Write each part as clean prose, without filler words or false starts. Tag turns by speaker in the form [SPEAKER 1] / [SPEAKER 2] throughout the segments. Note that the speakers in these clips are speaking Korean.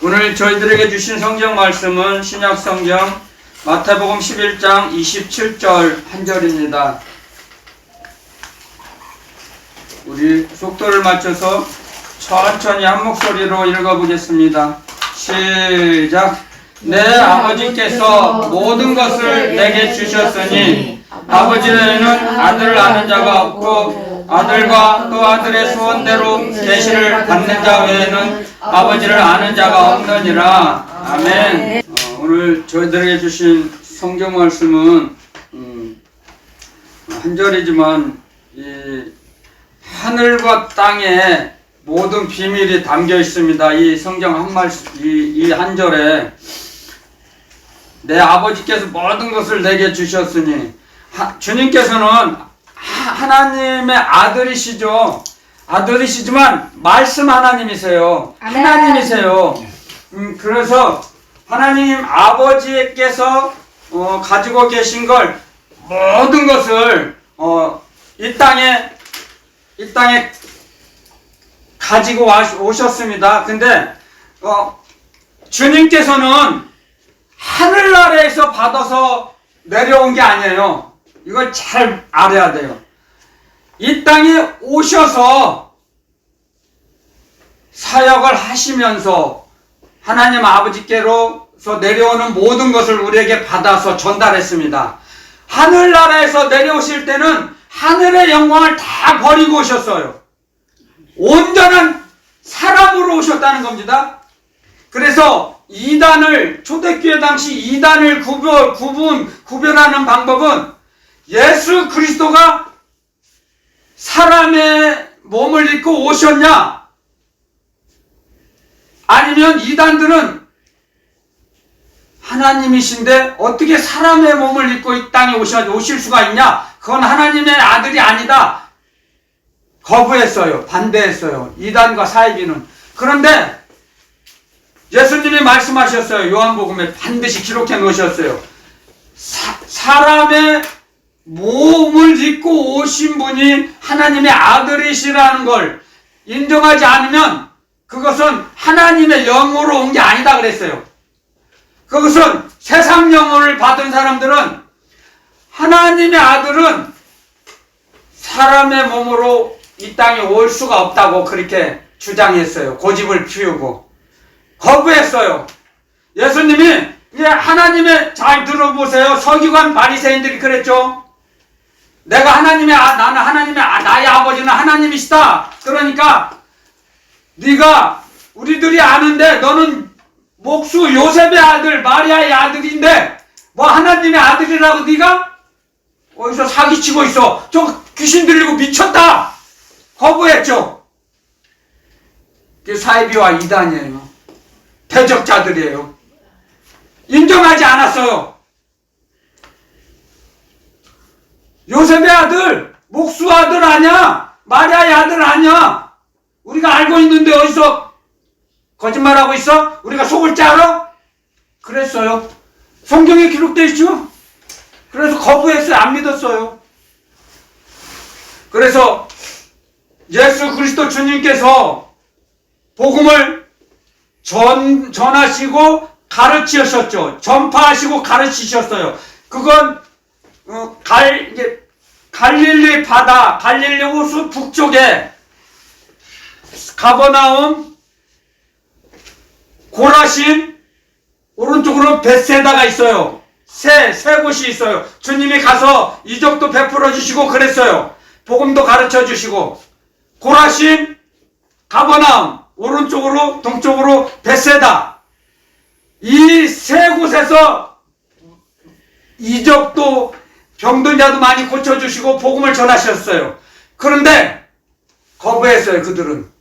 [SPEAKER 1] 오늘 저희들에게 주신 성경 말씀은 신약 성경 마태복음 11장 27절 한 절입니다. 우리 속도를 맞춰서 천천히 한 목소리로 읽어보겠습니다. 시작. 내 아버지께서 모든 것을 내게 주셨으니 아버지는 아들을 아는 자가 없고 아들과 또 아들의 소원대로 계시를 받는 자 외에는 아버지를 아는 자가 없느니라. 아멘. 오늘 저희들에게 주신 성경 말씀은 한 절이지만 이 하늘과 땅에 모든 비밀이 담겨 있습니다. 이 성경 한 말씀, 이 한 절에 내 아버지께서 모든 것을 내게 주셨으니 주님께서는 하나님의 아들이시죠. 아들이시지만 말씀 하나님이세요. 하나님이세요. 그래서 하나님 아버지께서 가지고 계신 걸 모든 것을 이 땅에 가지고 오셨습니다. 근데 주님께서는 하늘나라에서 받아서 내려온 게 아니에요. 이걸 잘 알아야 돼요. 이 땅에 오셔서 사역을 하시면서 하나님 아버지께로서 내려오는 모든 것을 우리에게 받아서 전달했습니다. 하늘나라에서 내려오실 때는 하늘의 영광을 다 버리고 오셨어요. 온전한 사람으로 오셨다는 겁니다. 그래서 이단을, 초대교회 당시 이단을 구별하는 방법은 예수 그리스도가 사람의 몸을 입고 오셨냐, 아니면 이단들은 하나님이신데 어떻게 사람의 몸을 입고 이 땅에 오실 수가 있냐, 그건 하나님의 아들이 아니다, 거부했어요. 반대했어요. 이단과 사이비는. 그런데 예수님이 말씀하셨어요. 요한복음에 반드시 기록해 놓으셨어요. 사람의 몸을 입고 오신 분이 하나님의 아들이시라는 걸 인정하지 않으면 그것은 하나님의 영으로 온 게 아니다 그랬어요. 그것은 세상 영혼을 받은 사람들은 하나님의 아들은 사람의 몸으로 이 땅에 올 수가 없다고 그렇게 주장했어요. 고집을 피우고 거부했어요. 예수님이 하나님의, 잘 들어보세요. 서기관 바리새인들이 그랬죠. 나는 하나님의, 나의 아버지는 하나님이시다. 그러니까 네가 우리들이 아는데 너는 목수 요셉의 아들 마리아의 아들인데 뭐 하나님의 아들이라고 네가 어디서 사기치고 있어. 저 귀신 들리고 미쳤다. 거부했죠. 그게 사이비와 이단이에요. 대적자들이에요. 인정하지 않았어요. 요셉의 아들, 목수 아들 아니야. 마리아의 아들 아니야. 우리가 알고 있는데 어디서 거짓말하고 있어? 우리가 속을 줄 알아? 그랬어요. 성경에 기록되어 있죠. 그래서 거부했어요. 안 믿었어요. 그래서 예수 그리스도 주님께서 복음을 전하시고 가르치셨죠. 전파하시고 가르치셨어요. 그건 갈릴리 바다, 갈릴리 호수 북쪽에 가버나움, 고라신, 오른쪽으로 벳세다가 있어요. 세 곳이 있어요. 주님이 가서 이적도 베풀어 주시고 그랬어요. 복음도 가르쳐 주시고. 고라신, 가버나움, 오른쪽으로, 동쪽으로 벳세다. 이 세 곳에서 이적도, 병든 자도 많이 고쳐주시고 복음을 전하셨어요. 그런데 거부했어요. 그들은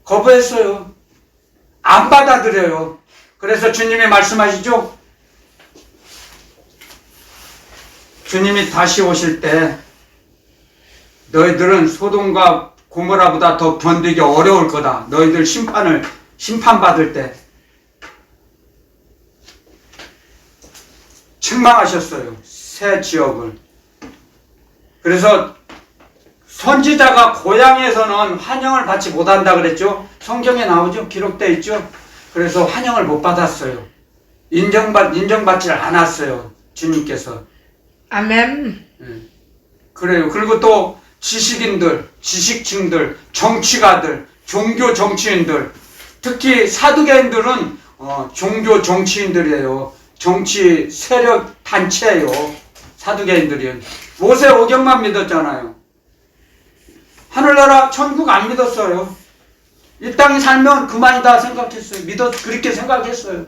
[SPEAKER 1] 거부했어요. 안 받아들여요. 그래서 주님이 말씀하시죠. 주님이 다시 오실 때 너희들은 소돔과 고모라보다 더 견디기 어려울 거다. 너희들 심판받을 때 책망하셨어요. 새 지역을. 그래서 선지자가 고향에서는 환영을 받지 못한다 그랬죠. 성경에 나오죠. 기록되어 있죠. 그래서 환영을 못 받았어요. 인정받지 않았어요. 주님께서.
[SPEAKER 2] 아멘.
[SPEAKER 1] 그래요. 그리고 또 지식인들, 지식층들, 정치가들, 종교 정치인들, 특히 사두개인들은 종교 정치인들이에요. 정치 세력 단체예요. 사두개인들이. 모세 오경만 믿었잖아요. 하늘나라 천국 안 믿었어요. 이 땅에 살면 그만이다 생각했어요. 그렇게 생각했어요.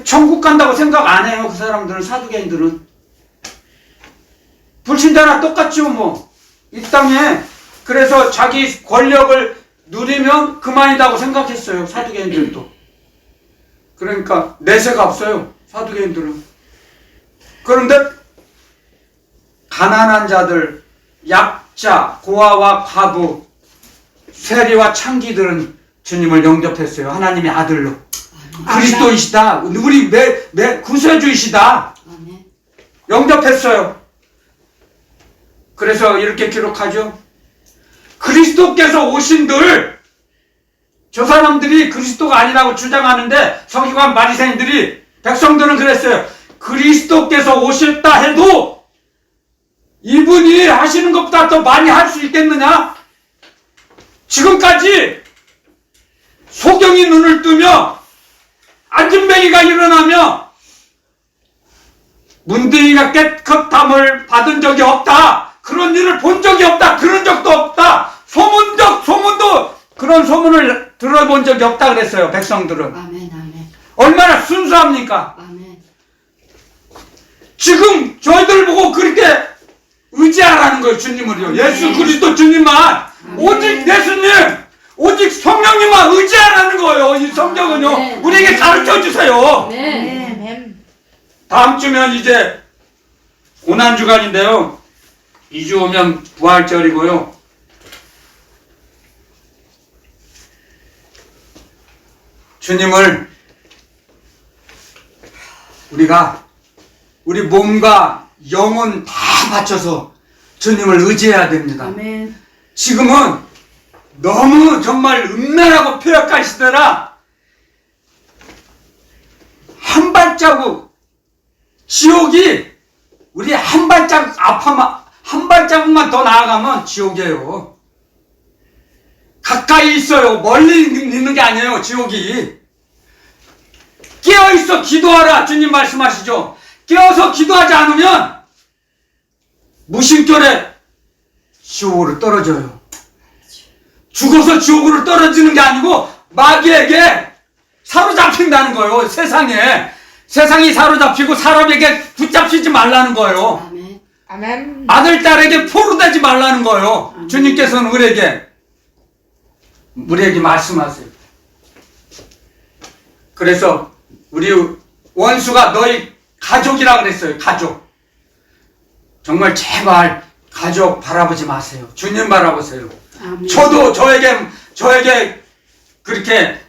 [SPEAKER 1] 천국 간다고 생각 안 해요. 그 사람들은, 사두개인들은. 불신자나 똑같죠, 뭐. 이 땅에. 그래서 자기 권력을 누리면 그만이다고 생각했어요. 사두개인들도. 그러니까 내세가 없어요. 사두개인들은. 그런데 가난한 자들, 약자, 고아와 과부, 세리와 창기들은 주님을 영접했어요. 하나님의 아들로. 그리스도이시다. 우리 구세주이시다. 영접했어요. 그래서 이렇게 기록하죠. 그리스도께서 오신들, 저 사람들이 그리스도가 아니라고 주장하는데 서기관 바리새인들이, 백성들은 그랬어요. 그리스도께서 오셨다 해도 이분이 하시는 것보다 더 많이 할 수 있겠느냐? 지금까지 소경이 눈을 뜨며 안진뱅이가 일어나며 문둥이가 깨끗함을 받은 적이 없다. 그런 일을 본 적이 없다. 그런 적도 없다. 소문도 그런 소문을 들어본 적이 없다 그랬어요. 백성들은.
[SPEAKER 3] 아멘, 아멘.
[SPEAKER 1] 얼마나 순수합니까?
[SPEAKER 3] 아멘.
[SPEAKER 1] 지금 저희들 보고 그렇게 의지하라는 거예요. 주님을요. 예수 그리스도 주님만. 오직 예수님, 오직 성령님만 의지하라는 거예요. 이 성경은요. 우리에게 가르쳐 주세요.
[SPEAKER 2] 아멘.
[SPEAKER 1] 다음 주면 이제 고난주간인데요. 2주 오면 부활절이고요. 주님을 우리 몸과 영혼 다 바쳐서 주님을 의지해야 됩니다.
[SPEAKER 3] 아멘.
[SPEAKER 1] 지금은 너무 정말 음란하고 폐역한 시대라 한 발자국 지옥이 우리 한 발자국만 더 나아가면 지옥이에요. 가까이 있어요. 멀리 있는 게 아니에요. 지옥이. 깨어있어 기도하라. 주님 말씀하시죠. 깨어서 기도하지 않으면 무심결에 지옥으로 떨어져요. 죽어서 지옥으로 떨어지는 게 아니고 마귀에게 사로잡힌다는 거예요. 세상이 사로잡히고 사람에게 붙잡히지 말라는 거예요.
[SPEAKER 3] 아멘.
[SPEAKER 2] 아멘.
[SPEAKER 1] 아들, 딸에게 포로되지 말라는 거예요. 주님께서는 우리에게 말씀하세요. 그래서 우리 원수가 너희 가족이라 그랬어요. 가족. 정말 제발 가족 바라보지 마세요. 주님 바라보세요.
[SPEAKER 3] 아멘.
[SPEAKER 1] 저도 저에게 그렇게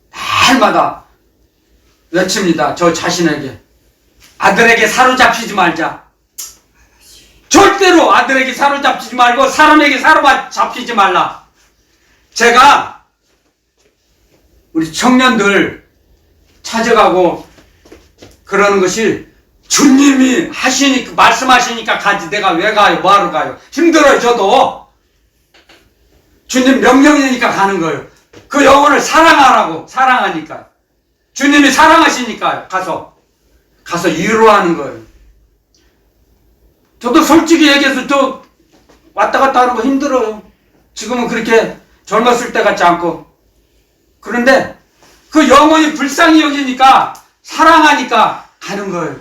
[SPEAKER 1] 날마다 외칩니다. 저 자신에게. 아들에게 사로잡히지 말자. 절대로 아들에게 사로잡히지 말고 사람에게 사로잡히지 말라. 제가 우리 청년들 찾아가고 그러는 것이 주님이 말씀하시니까 가지. 내가 왜 가요? 뭐하러 가요? 힘들어요. 저도. 주님 명령이니까 가는 거예요. 그 영혼을 사랑하니까. 주님이 사랑하시니까 가서 위로하는 거예요. 저도 솔직히 얘기해서 저 왔다 갔다 하는 거 힘들어요. 지금은 그렇게 젊었을 때 같지 않고. 그런데 그 영혼이 불쌍히 여기니까 사랑하니까 가는 거예요.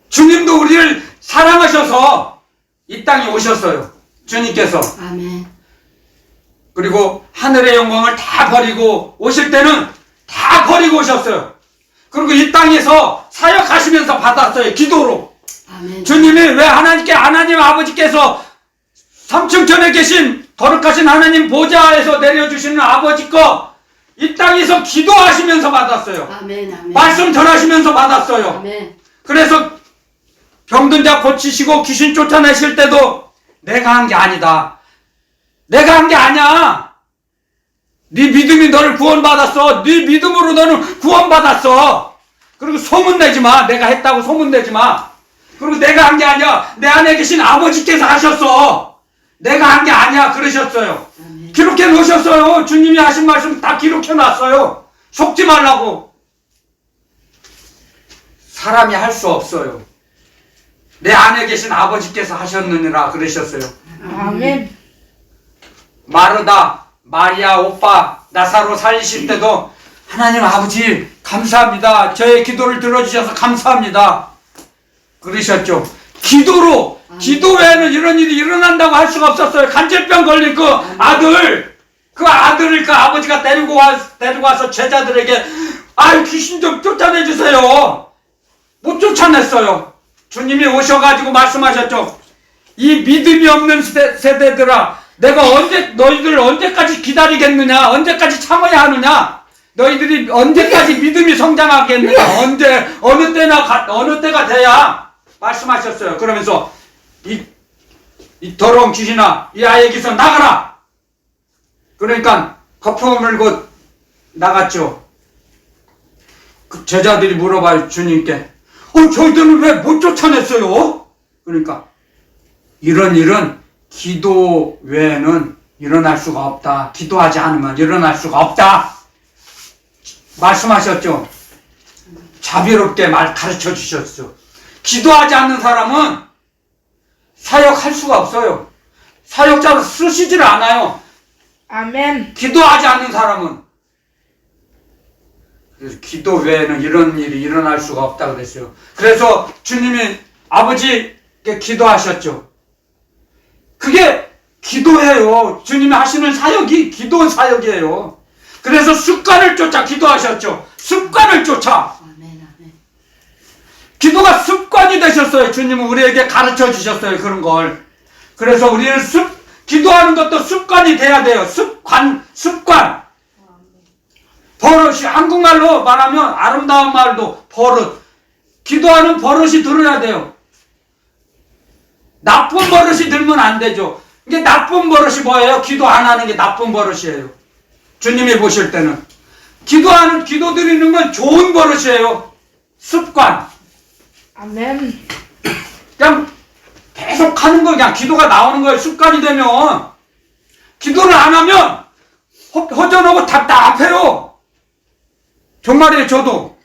[SPEAKER 1] 주님도 우리를 사랑하셔서 이 땅에 오셨어요. 주님께서.
[SPEAKER 3] 아멘.
[SPEAKER 1] 그리고 하늘의 영광을 다 버리고 오실 때는 다 버리고 오셨어요. 그리고 이 땅에서 사역하시면서 받았어요. 기도로.
[SPEAKER 3] 아멘.
[SPEAKER 1] 주님이 왜 하나님 아버지께서 삼층천에 계신 거룩하신 하나님 보좌에서 내려주시는 아버지 거 이 땅에서 기도하시면서 받았어요.
[SPEAKER 3] 아멘. 아멘.
[SPEAKER 1] 말씀 전하시면서 받았어요.
[SPEAKER 3] 아멘.
[SPEAKER 1] 그래서 병든 자 고치시고 귀신 쫓아내실 때도 내가 한 게 아니다. 내가 한 게 아니야. 네 믿음이 너를 구원받았어. 네 믿음으로 너는 구원받았어. 그리고 소문내지 마. 내가 했다고 소문내지 마. 그리고 내가 한 게 아니야. 내 안에 계신 아버지께서 하셨어. 내가 한 게 아니야. 그러셨어요. 기록해 놓으셨어요. 주님이 하신 말씀 다 기록해 놨어요. 속지 말라고. 사람이 할 수 없어요. 내 안에 계신 아버지께서 하셨느니라 그러셨어요.
[SPEAKER 2] 아멘.
[SPEAKER 1] 마르다, 마리아 오빠, 나사로 살리실 때도 하나님 아버지 감사합니다. 저의 기도를 들어주셔서 감사합니다. 그러셨죠. 기도로, 기도 외에는 이런 일이 일어난다고 할 수가 없었어요. 간질병 걸린 그 아들을 그 아버지가 데리고 와서 제자들에게 아유 귀신 좀 쫓아내주세요. 못 쫓아냈어요. 주님이 오셔가지고 말씀하셨죠. 이 믿음이 없는 세대들아, 내가 너희들 언제까지 기다리겠느냐? 언제까지 참아야 하느냐? 너희들이 언제까지 믿음이 성장하겠느냐? 언제, 어느 때가 돼야? 말씀하셨어요. 그러면서, 이 더러운 귀신아, 이 아이에게서 나가라! 그러니까, 거품 물고 나갔죠. 그 제자들이 물어봐요, 주님께. 저희들은 왜 못 쫓아냈어요? 그러니까, 이런 일은 기도 외에는 일어날 수가 없다. 기도하지 않으면 일어날 수가 없다. 말씀하셨죠. 자비롭게 가르쳐 주셨죠. 기도하지 않는 사람은 사역할 수가 없어요. 사역자로 쓰시질 않아요.
[SPEAKER 2] 아멘.
[SPEAKER 1] 기도하지 않는 사람은. 그래서 기도 외에는 이런 일이 일어날 수가 없다 그랬어요. 그래서 주님이 아버지께 기도하셨죠. 그게 기도예요. 주님이 하시는 사역이 기도 사역이에요. 그래서 습관을 쫓아 기도하셨죠. 습관을 쫓아. 기도가 습관이 되셨어요. 주님은 우리에게 가르쳐 주셨어요. 그런 걸. 그래서 우리는 기도하는 것도 습관이 돼야 돼요. 습관. 버릇이, 한국말로 말하면 아름다운 말도 버릇. 기도하는 버릇이 들어야 돼요. 나쁜 버릇이 들면 안 되죠. 이게 나쁜 버릇이 뭐예요? 기도 안 하는 게 나쁜 버릇이에요. 주님이 보실 때는. 기도 드리는 건 좋은 버릇이에요. 습관.
[SPEAKER 2] 아멘.
[SPEAKER 1] 그냥 계속 하는 거, 그냥 기도가 나오는 거예요. 습관이 되면. 기도를 안 하면 허전하고 답답해요. 정말이에요, 저도.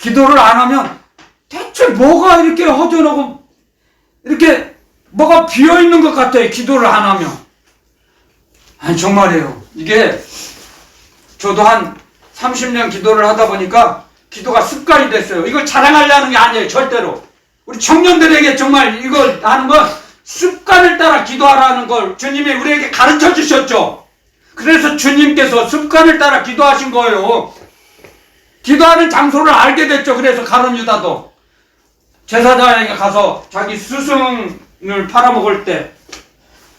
[SPEAKER 1] 기도를 안 하면 대체 뭐가 이렇게 허전하고 이렇게 뭐가 비어있는 것 같아요. 기도를 안 하면. 아니 정말이에요. 이게 저도 한 30년 기도를 하다 보니까 기도가 습관이 됐어요. 이걸 자랑하려는 게 아니에요. 절대로. 우리 청년들에게 정말 이걸 하는 건 습관을 따라 기도하라는 걸 주님이 우리에게 가르쳐 주셨죠. 그래서 주님께서 습관을 따라 기도하신 거예요. 기도하는 장소를 알게 됐죠. 그래서 가룟 유다도 제사장에게 가서 자기 스승을 팔아먹을 때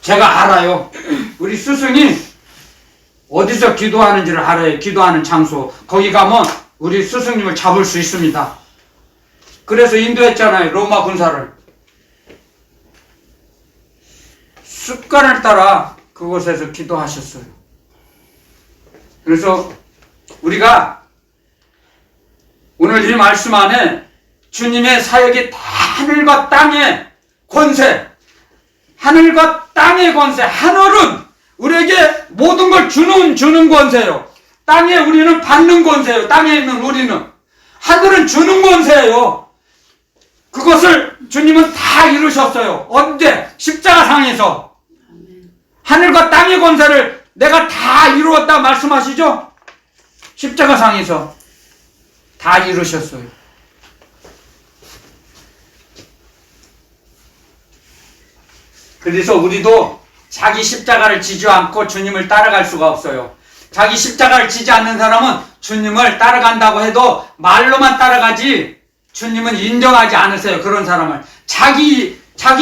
[SPEAKER 1] 제가 알아요. 우리 스승이 어디서 기도하는지를 알아요. 기도하는 장소. 거기 가면 우리 스승님을 잡을 수 있습니다. 그래서 인도했잖아요. 로마 군사를. 습관을 따라 그곳에서 기도하셨어요. 그래서 우리가 오늘 이 말씀 안에 주님의 사역이 다 하늘과 땅의 권세, 하늘과 땅의 권세, 하늘은 우리에게 모든 걸 주는 권세예요. 땅에 우리는 받는 권세예요. 땅에 있는 우리는. 하늘은 주는 권세예요. 그것을 주님은 다 이루셨어요. 언제? 십자가상에서. 하늘과 땅의 권세를 내가 다 이루었다 말씀하시죠? 십자가상에서 다 이루셨어요. 그래서 우리도 자기 십자가를 지지 않고 주님을 따라갈 수가 없어요. 자기 십자가를 지지 않는 사람은 주님을 따라간다고 해도 말로만 따라가지 주님은 인정하지 않으세요. 그런 사람을. 자기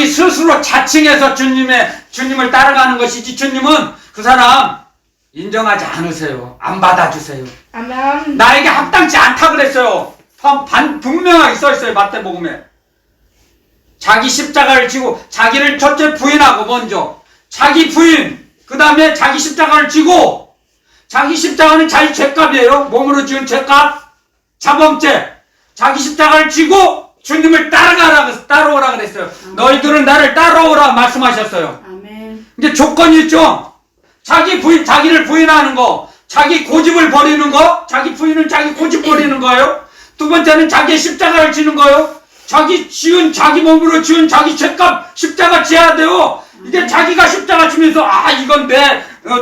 [SPEAKER 1] 스스로 자칭해서 주님을 따라가는 것이지 주님은 그 사람 인정하지 않으세요. 안 받아주세요.
[SPEAKER 2] 아멘.
[SPEAKER 1] 나에게 합당치 않다 그랬어요. 분명하게 써있어요. 마태복음에. 자기 십자가를 지고 자기를 첫째 부인하고 먼저 자기 부인 그 다음에 자기 십자가를 지고 자기 십자가는 자기 죄값이에요. 몸으로 지은 죄값 자범죄 자기 십자가를 지고 주님을 따라오라 그랬어요. 너희들은 나를 따라오라 말씀하셨어요.
[SPEAKER 2] 아멘.
[SPEAKER 1] 이제 조건이 있죠. 자기를 부인하는 거, 자기 고집을 버리는 거, 자기 부인은 자기 고집 버리는 거예요. 두 번째는 자기의 십자가를 지는 거예요. 자기 몸으로 지은 자기 죄값 십자가 지어야 돼요. 이게 자기가 십자가 지면서 이건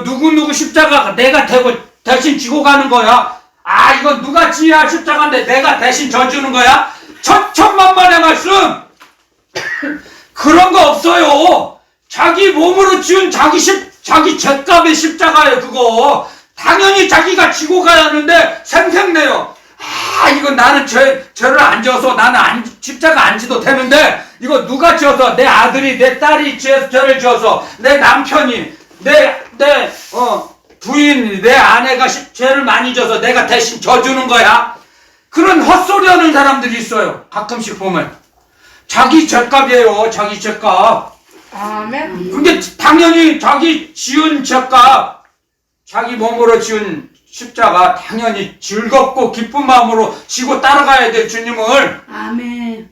[SPEAKER 1] 누구 십자가 내가 대신 지고 가는 거야. 이건 누가 지어야 할 십자가인데 내가 대신 져주는 거야. 천만만의 말씀. 그런 거 없어요. 자기 몸으로 지은 자기 죄값의 십자가예요. 그거 당연히 자기가 지고 가야 하는데 생색내요. 이거 나는 죄를 안 지어서 나는 십자가 안 지도 되는데 이거 누가 지어서 내 아들이 내 딸이 죄를 지어서 내 남편이 내 부인이 내 아내가 죄를 많이 져서 내가 대신 져주는 거야. 그런 헛소리 하는 사람들이 있어요. 가끔씩 보면 자기 죄값이에요. 자기 죄값.
[SPEAKER 2] 아멘.
[SPEAKER 1] 근데 당연히 자기 지은 죄값 자기 몸으로 지은 십자가 당연히 즐겁고 기쁜 마음으로 지고 따라가야 돼. 주님을.
[SPEAKER 3] 아멘.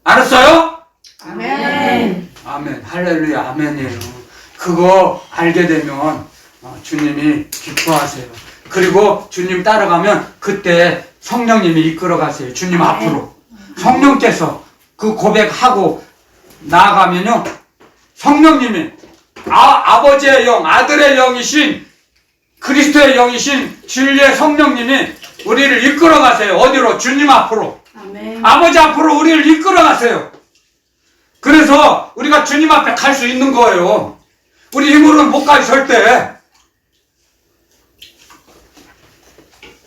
[SPEAKER 1] 알았어요?
[SPEAKER 2] 아멘.
[SPEAKER 1] 아멘. 할렐루야. 아멘이에요. 그거 알게 되면 주님이 기뻐하세요. 그리고 주님 따라가면 그때 성령님이 이끌어 가세요. 주님 앞으로. 성령께서 그 고백하고 나아가면요. 성령님이 아버지의 영, 아들의 영이신 그리스도의 영이신 진리의 성령님이 우리를 이끌어 가세요. 어디로? 주님 앞으로.
[SPEAKER 3] 아멘.
[SPEAKER 1] 아버지 앞으로 우리를 이끌어 가세요. 그래서 우리가 주님 앞에 갈 수 있는 거예요. 우리 힘으로는 못 가요, 절대.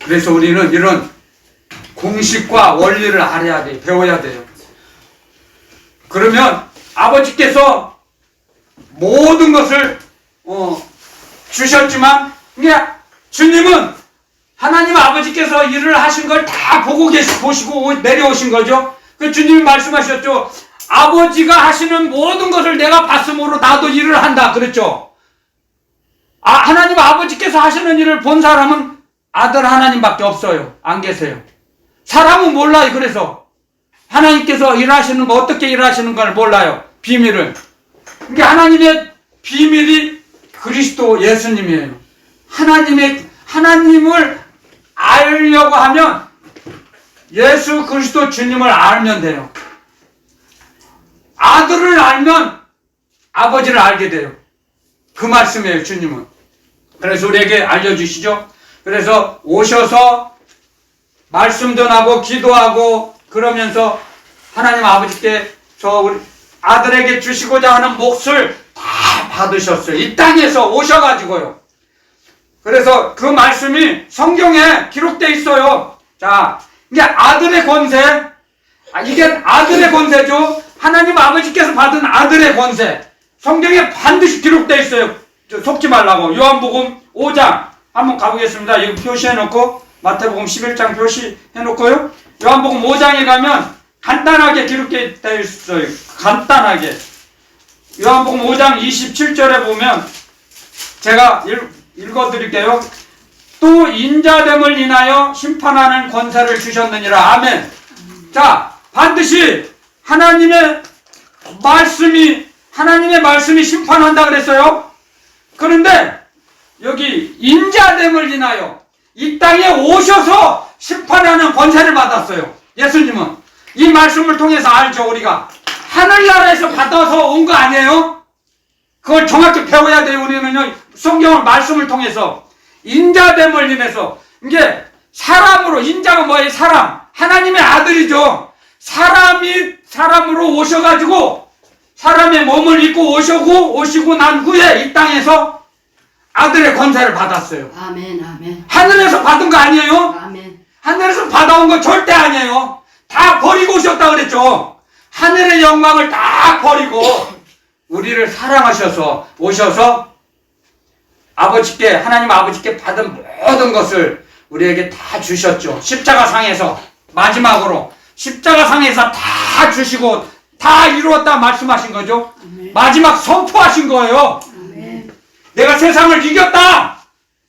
[SPEAKER 1] 그래서 우리는 이런 공식과 원리를 알아야 돼요. 배워야 돼요. 그러면 아버지께서 모든 것을 주셨지만 이게 주님은 하나님 아버지께서 일을 하신 걸 다 보시고 내려오신 거죠. 그 주님이 말씀하셨죠. 아버지가 하시는 모든 것을 내가 봤으므로 나도 일을 한다 그랬죠. 하나님 아버지께서 하시는 일을 본 사람은 아들 하나님밖에 없어요. 안 계세요. 사람은 몰라요. 그래서 하나님께서 일하시는 거 어떻게 일하시는 걸 몰라요. 비밀을. 이게 하나님의 비밀이 그리스도 예수님이에요. 하나님을 알려고 하면 예수 그리스도 주님을 알면 돼요. 아들을 알면 아버지를 알게 돼요. 그 말씀이에요. 주님은. 그래서 우리에게 알려주시죠. 그래서 오셔서 말씀도 하고 기도하고 그러면서 하나님 아버지께서 우리 아들에게 주시고자 하는 몫을 다 받으셨어요. 이 땅에서 오셔가지고요. 그래서 그 말씀이 성경에 기록되어 있어요. 자, 이게 아들의 권세. 이게 아들의 권세죠. 하나님 아버지께서 받은 아들의 권세. 성경에 반드시 기록되어 있어요. 속지 말라고. 요한복음 5장 한번 가보겠습니다. 이거 표시해놓고 마태복음 11장 표시해놓고요. 요한복음 5장에 가면 간단하게 기록되어 있어요. 간단하게. 요한복음 5장 27절에 보면 제가 읽어드릴게요. 또 인자됨을 인하여 심판하는 권세를 주셨느니라. 아멘. 자, 반드시 하나님의 말씀이 심판한다 그랬어요. 그런데 여기 인자됨을 인하여 이 땅에 오셔서 심판하는 권세를 받았어요. 예수님은. 이 말씀을 통해서 알죠. 우리가 하늘나라에서 받아서 온 거 아니에요? 그걸 정확히 배워야 돼요. 우리는요. 성경을 말씀을 통해서 인자됨을 인해서 이게 사람으로 인자가 뭐예요? 사람. 하나님의 아들이죠. 사람으로 오셔가지고 사람의 몸을 입고 오시고 난 후에 이 땅에서 아들의 권세를 받았어요.
[SPEAKER 3] 아멘. 아멘.
[SPEAKER 1] 하늘에서 받은 거 아니에요?
[SPEAKER 3] 아멘.
[SPEAKER 1] 하늘에서 받아온 건 절대 아니에요. 다 버리고 오셨다 그랬죠. 하늘의 영광을 다 버리고 우리를 사랑하셔서 오셔서 하나님 아버지께 받은 모든 것을 우리에게 다 주셨죠. 십자가상에서 마지막으로 십자가상에서 다 주시고 다 이루었다 말씀하신 거죠.
[SPEAKER 2] 아멘.
[SPEAKER 1] 마지막 선포하신 거예요.
[SPEAKER 2] 아멘.
[SPEAKER 1] 내가 세상을 이겼다.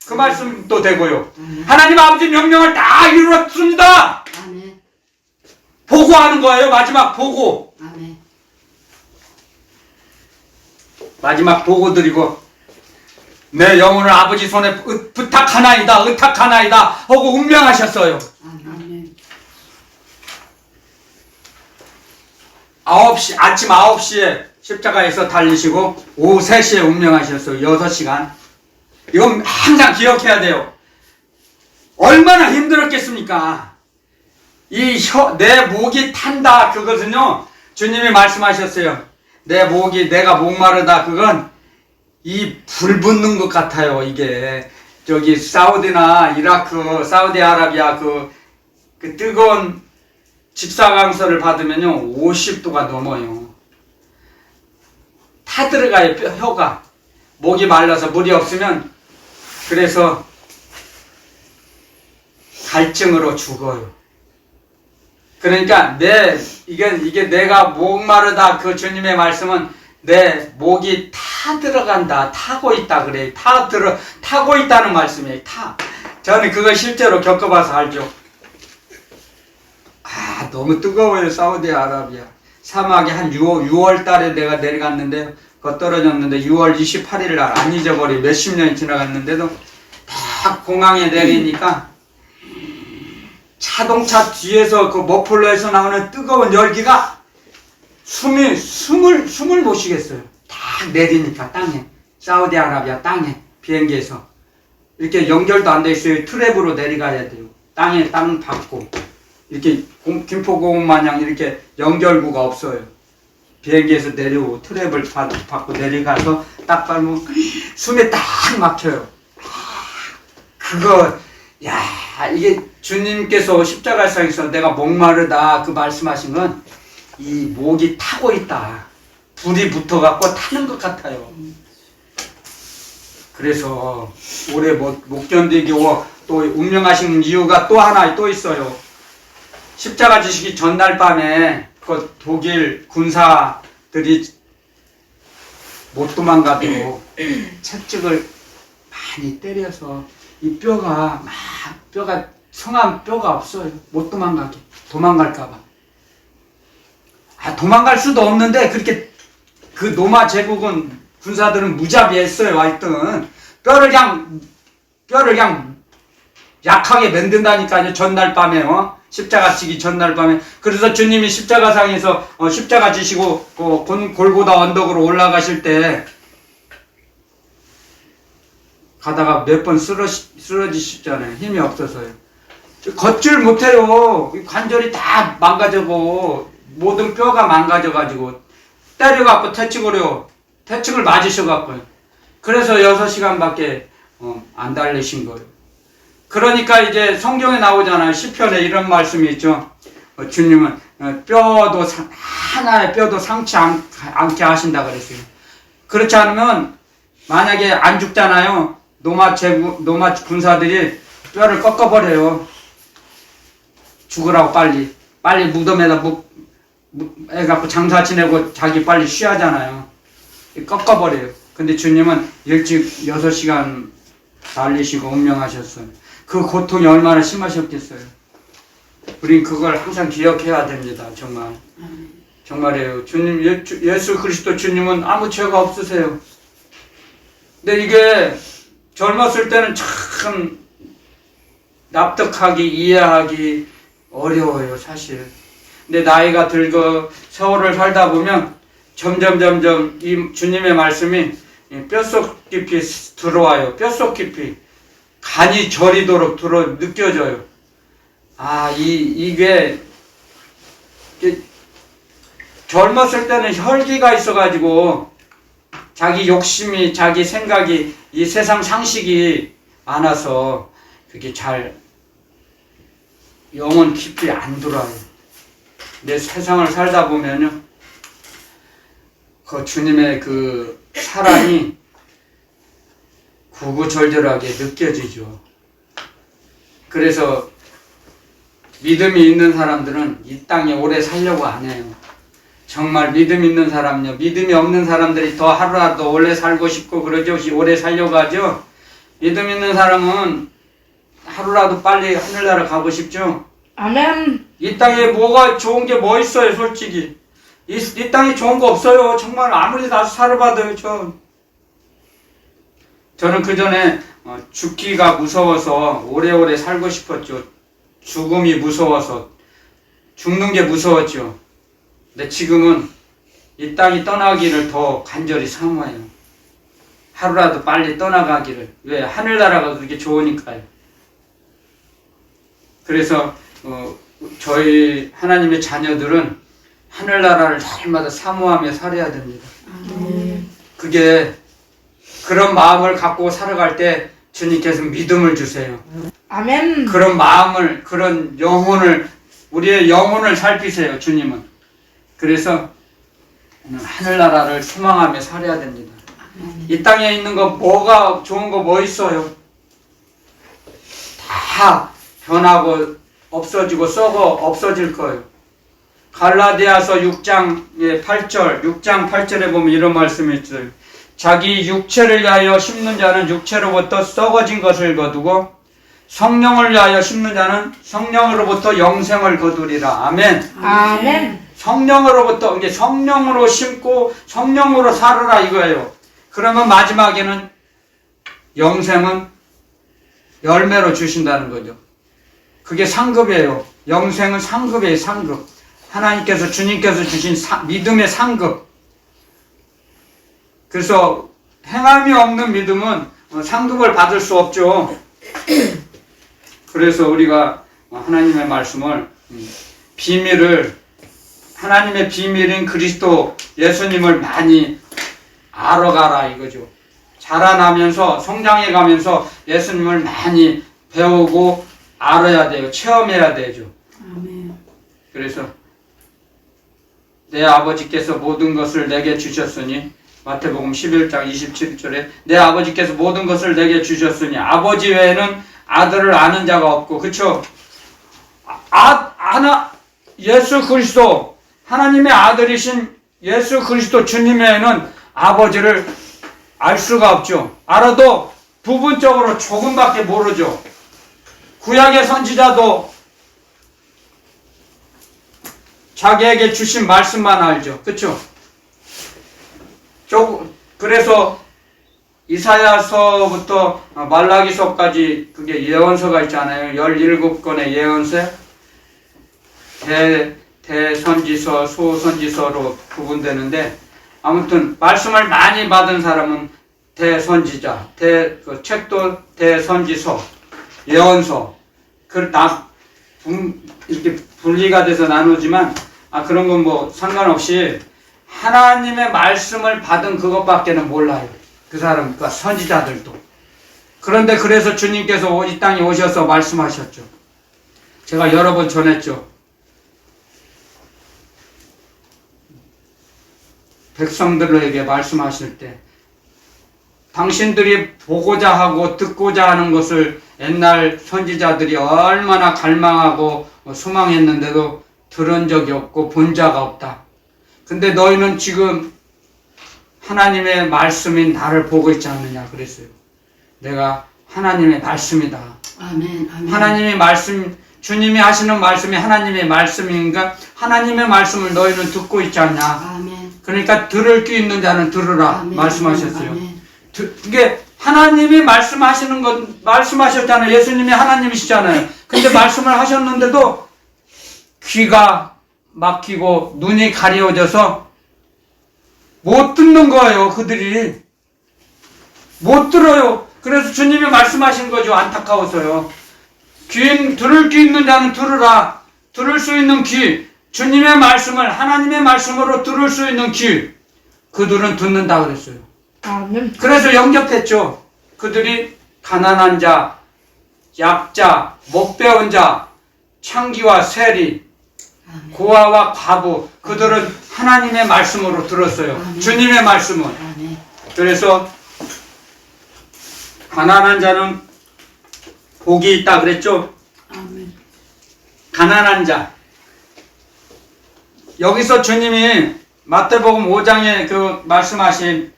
[SPEAKER 1] 그 말씀도 되고요. 하나님 아버지 명령을 다 이루었습니다.
[SPEAKER 2] 아멘.
[SPEAKER 1] 보고하는 거예요. 마지막 보고.
[SPEAKER 2] 아멘.
[SPEAKER 1] 마지막 보고 드리고 내 영혼을 아버지 손에 부탁하나이다 의탁하나이다 하고 운명하셨어요.
[SPEAKER 2] 아멘.
[SPEAKER 1] 아침 9시에 십자가에서 달리시고 오후 3시에 운명하셨어요. 6시간. 이건 항상 기억해야 돼요. 얼마나 힘들었겠습니까? 내 목이 탄다 그것은요 주님이 말씀하셨어요. 내 목이 내가 목마르다 그건 이 불 붙는 것 같아요. 이게 저기 사우디나 이라크 사우디아라비아 그 뜨거운 직사광선을 받으면요 50도가 넘어요. 타 들어가요. 혀가 목이 말라서 물이 없으면 그래서 갈증으로 죽어요. 그러니까 이게 내가 목마르다 그 주님의 말씀은 내 목이 타 들어간다 타고 있다 그래요. 타고 있다는 말씀이에요. 저는 그거 실제로 겪어봐서 알죠. 너무 뜨거워요. 사우디아라비아 사막에 한 6월 달에 내가 내려갔는데 그거 떨어졌는데 6월 28일 날 안 잊어버려. 몇십 년이 지나갔는데도 딱 공항에 내리니까 자동차 뒤에서 그 머플러에서 나오는 뜨거운 열기가 숨을 못 쉬겠어요. 딱 내리니까 땅에 사우디아라비아 땅에 비행기에서 이렇게 연결도 안 돼 있어요. 트랩으로 내려가야 돼요. 땅에 땅 밟고 이렇게 김포공항 마냥 이렇게 연결구가 없어요. 비행기에서 내려오고 트랩을 받고 내려가서 딱 밟으면 숨에 딱 막혀요. 이게 주님께서 십자가상에서 내가 목마르다 그 말씀하신 건 이 목이 타고 있다. 불이 붙어갖고 타는 것 같아요. 그래서 오래 못 견디고 또 운명하신 이유가 또 하나 또 있어요. 십자가 지시기 전날 밤에 그 독일 군사들이 못 도망가도록 채찍을 많이 때려서 이 뼈가 성한 뼈가 없어요. 못 도망갈까봐. 도망갈 수도 없는데 그렇게 그 노마 제국은 군사들은 무자비했어요. 하여튼 뼈를 그냥 약하게 만든다니까요. 전날 밤에 십자가 지기 전날 밤에. 그래서 주님이 십자가상에서 십자가 지시고 골고다 언덕으로 올라가실 때 가다가 몇 번 쓰러지셨잖아요. 힘이 없어서요. 걷질 못해요. 관절이 다 망가져고 모든 뼈가 망가져가지고 때려갖고 태측을 맞으셔갖고요. 그래서 6시간밖에 안 달리신 거예요. 그러니까 이제 성경에 나오잖아요. 시편에 이런 말씀이 있죠. 주님은 하나의 뼈도 상치 않게 하신다 그랬어요. 그렇지 않으면 만약에 안 죽잖아요. 노마 군사들이 뼈를 꺾어버려요. 죽으라고 빨리 무덤에다 해갖고 장사 지내고 자기 빨리 쉬하잖아요. 꺾어버려요. 근데 주님은 일찍 6시간 달리시고 운명하셨어요. 그 고통이 얼마나 심하셨겠어요. 우린 그걸 항상 기억해야 됩니다. 정말이에요. 주님, 예수 그리스도 주님은 아무 죄가 없으세요. 근데 이게 젊었을 때는 참 납득하기, 이해하기 어려워요, 사실. 근데 나이가 들고 세월을 살다 보면 점점 이 주님의 말씀이 뼛속 깊이 들어와요. 뼛속 깊이. 간이 저리도록 느껴져요. 이게 젊었을 때는 혈기가 있어가지고 자기 욕심이, 자기 생각이, 이 세상 상식이 많아서 그게 잘 영혼 깊이 안 들어와요. 내 세상을 살다 보면요, 그 주님의 그 사랑이 구구절절하게 느껴지죠. 그래서 믿음이 있는 사람들은 이 땅에 오래 살려고 안 해요. 정말 믿음 있는 사람요. 믿음이 없는 사람들이 더 하루라도 오래 살고 싶고 그러죠. 오래 살려고 하죠. 믿음 있는 사람은 하루라도 빨리 하늘나라 가고 싶죠.
[SPEAKER 2] 아멘.
[SPEAKER 1] 이 땅에 뭐가 좋은 게 뭐 있어요, 솔직히. 이 땅에 좋은 거 없어요. 정말 아무리 나서 살아봐도요, 저는 그 전에 죽기가 무서워서 오래오래 살고 싶었죠. 죽음이 무서워서. 죽는 게 무서웠죠. 근데 지금은 이 땅이 떠나기를 더 간절히 사모해요. 하루라도 빨리 떠나가기를. 왜? 하늘나라가 그렇게 좋으니까요. 그래서 저희 하나님의 자녀들은 하늘나라를 날마다 사모하며 살아야 됩니다. 그게 그런 마음을 갖고 살아갈 때 주님께서 믿음을 주세요.
[SPEAKER 2] 아멘.
[SPEAKER 1] 그런 마음을, 그런 영혼을, 우리의 영혼을 살피세요, 주님은. 그래서 하늘나라를 소망하며 살아야 됩니다. 이 땅에 있는 거 뭐가 좋은 거 뭐 있어요? 다 변하고 없어지고 썩어 없어질 거예요. 갈라디아서 6장 8절에 보면 이런 말씀이 있어요. 자기 육체를 위하여 심는 자는 육체로부터 썩어진 것을 거두고 성령을 위하여 심는 자는 성령으로부터 영생을 거두리라. 아멘.
[SPEAKER 2] 아멘.
[SPEAKER 1] 성령으로부터, 이게 성령으로 심고 성령으로 살아라 이거예요. 그러면 마지막에는 영생은 열매로 주신다는 거죠. 그게 상급이에요. 영생은 상급이에요, 상급. 하나님께서, 주님께서 주신 믿음의 상급. 그래서 행함이 없는 믿음은 상급을 받을 수 없죠. 그래서 우리가 하나님의 말씀을, 하나님의 비밀인 그리스도 예수님을 많이 알아가라 이거죠. 자라나면서 성장해가면서 예수님을 많이 배우고 알아야 돼요. 체험해야 되죠.
[SPEAKER 3] 아멘.
[SPEAKER 1] 그래서 내 아버지께서 모든 것을 내게 주셨으니, 마태복음 11장 27절에 내 아버지께서 모든 것을 내게 주셨으니 아버지 외에는 아들을 아는 자가 없고, 그쵸? 예수 그리스도, 하나님의 아들이신 예수 그리스도 주님 외에는 아버지를 알 수가 없죠. 알아도 부분적으로 조금밖에 모르죠. 구약의 선지자도 자기에게 주신 말씀만 알죠. 그쵸? 그래서 이사야서부터 말라기서까지 그게 예언서가 있잖아요. 17권의 예언서, 대선지서, 소선지서로 구분되는데, 아무튼 말씀을 많이 받은 사람은 대선지자, 그 책도 대선지서, 예언서, 이렇게 분리가 돼서 나누지만, 그런 건 뭐 상관없이 하나님의 말씀을 받은 그것밖에는 몰라요. 그 사람, 그 선지자들도. 그런데 그래서 주님께서 이 땅에 오셔서 말씀하셨죠. 제가 여러 번 전했죠. 백성들에게 말씀하실 때 당신들이 보고자 하고 듣고자 하는 것을 옛날 선지자들이 얼마나 갈망하고 소망했는데도 들은 적이 없고 본 자가 없다. 근데 너희는 지금 하나님의 말씀인 나를 보고 있지 않느냐 그랬어요. 내가 하나님의 말씀이다.
[SPEAKER 3] 아멘. 아멘.
[SPEAKER 1] 하나님의 말씀, 주님이 하시는 말씀이 하나님의 말씀인가? 하나님의 말씀을 너희는 듣고 있지 않냐?
[SPEAKER 3] 아멘.
[SPEAKER 1] 그러니까 들을 귀 있는 자는 들으라.
[SPEAKER 3] 아멘.
[SPEAKER 1] 말씀하셨어요.
[SPEAKER 3] 아멘.
[SPEAKER 1] 그게 하나님이 말씀하시는 것, 말씀하셨잖아요. 예수님이 하나님이시잖아요. 근데 말씀을 하셨는데도 귀가 막히고 눈이 가려져서 못 듣는 거예요. 그들이 못 들어요. 그래서 주님이 말씀하신 거죠. 안타까워서요. 들을 귀 있는 자는 들으라. 들을 수 있는 귀, 주님의 말씀을 하나님의 말씀으로 들을 수 있는 귀, 그들은 듣는다 그랬어요.
[SPEAKER 2] 아멘.
[SPEAKER 1] 그래서 영접했죠. 그들이 가난한 자, 약자, 못 배운 자, 창기와 세리,
[SPEAKER 3] 아멘.
[SPEAKER 1] 고아와 과부, 그들은 하나님의 말씀으로 들었어요.
[SPEAKER 3] 아멘.
[SPEAKER 1] 주님의 말씀을.
[SPEAKER 3] 아멘.
[SPEAKER 1] 그래서 가난한 자는 복이 있다 그랬죠.
[SPEAKER 3] 아멘.
[SPEAKER 1] 가난한 자. 여기서 주님이 마태복음 5장에 그 말씀하신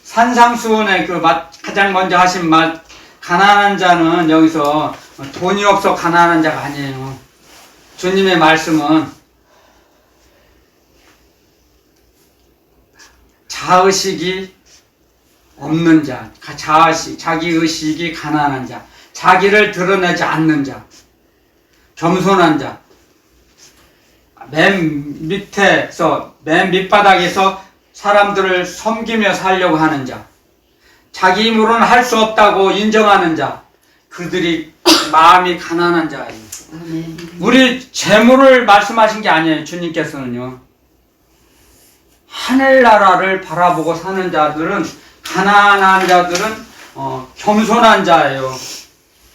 [SPEAKER 1] 산상수훈의 그 가장 먼저 하신 말, 가난한 자는 여기서 돈이 없어 가난한 자가 아니에요. 주님의 말씀은 자의식이 없는 자, 자기 의식이 가난한 자, 자기를 드러내지 않는 자, 겸손한 자, 맨 밑바닥에서 사람들을 섬기며 살려고 하는 자, 자기 힘으로는 할 수 없다고 인정하는 자, 그들이 마음이 가난한 자예요.
[SPEAKER 3] 아멘.
[SPEAKER 1] 우리 재물을 말씀하신 게 아니에요. 주님께서는요. 하늘나라를 바라보고 사는 자들은, 가난한 자들은 겸손한 자예요.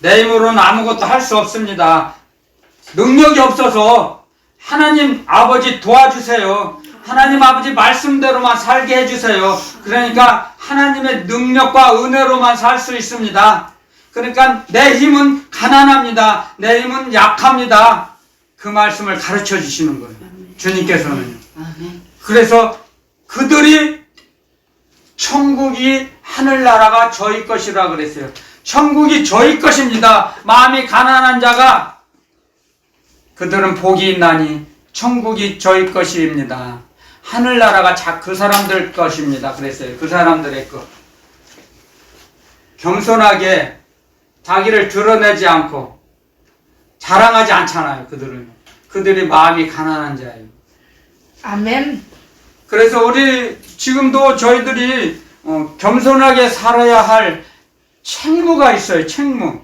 [SPEAKER 1] 내 힘으로는 아무것도 할 수 없습니다. 능력이 없어서 하나님 아버지 도와주세요. 하나님 아버지 말씀대로만 살게 해주세요. 그러니까 하나님의 능력과 은혜로만 살 수 있습니다. 그러니까 내 힘은 가난합니다. 내 힘은 약합니다. 그 말씀을 가르쳐 주시는 거예요. 주님께서는요.
[SPEAKER 3] 아멘.
[SPEAKER 1] 그래서 그들이 천국이 하늘나라가 저희 것이라 그랬어요. 천국이 저희 것입니다. 마음이 가난한 자가 그들은 복이 있나니 천국이 저희 것입니다. 하늘나라가 그 사람들 것입니다. 그랬어요. 그 사람들의 것. 겸손하게 자기를 드러내지 않고 자랑하지 않잖아요. 그들이 마음이 가난한 자예요.
[SPEAKER 2] 아멘.
[SPEAKER 1] 그래서 우리 지금도 저희들이 겸손하게 살아야 할 책무가 있어요. 책무.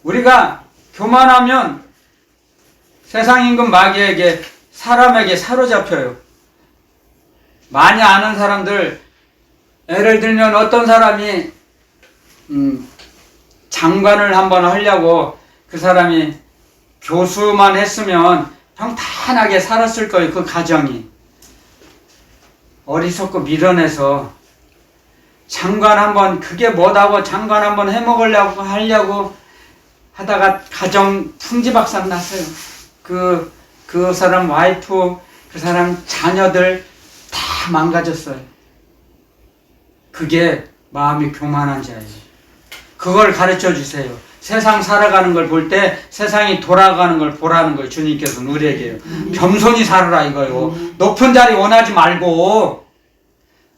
[SPEAKER 1] 우리가 교만하면 세상 임금 마귀에게, 사람에게 사로잡혀요. 많이 아는 사람들, 예를 들면 어떤 사람이 장관을 한번 하려고 그 사람이 교수만 했으면 평탄하게 살았을 거예요. 그 가정이. 어리석고 밀어내서 장관 한번, 그게 뭐다고 장관 한번 해먹으려고 하려고 하다가 가정 풍지박산 났어요. 그 사람 와이프, 그 사람 자녀들 다 망가졌어요. 그게 마음이 교만한 자예요. 그걸 가르쳐 주세요. 세상 살아가는 걸 볼 때 세상이 돌아가는 걸 보라는 거예요. 주님께서는 우리에게요. 겸손히 살아라 이거요. 높은 자리 원하지 말고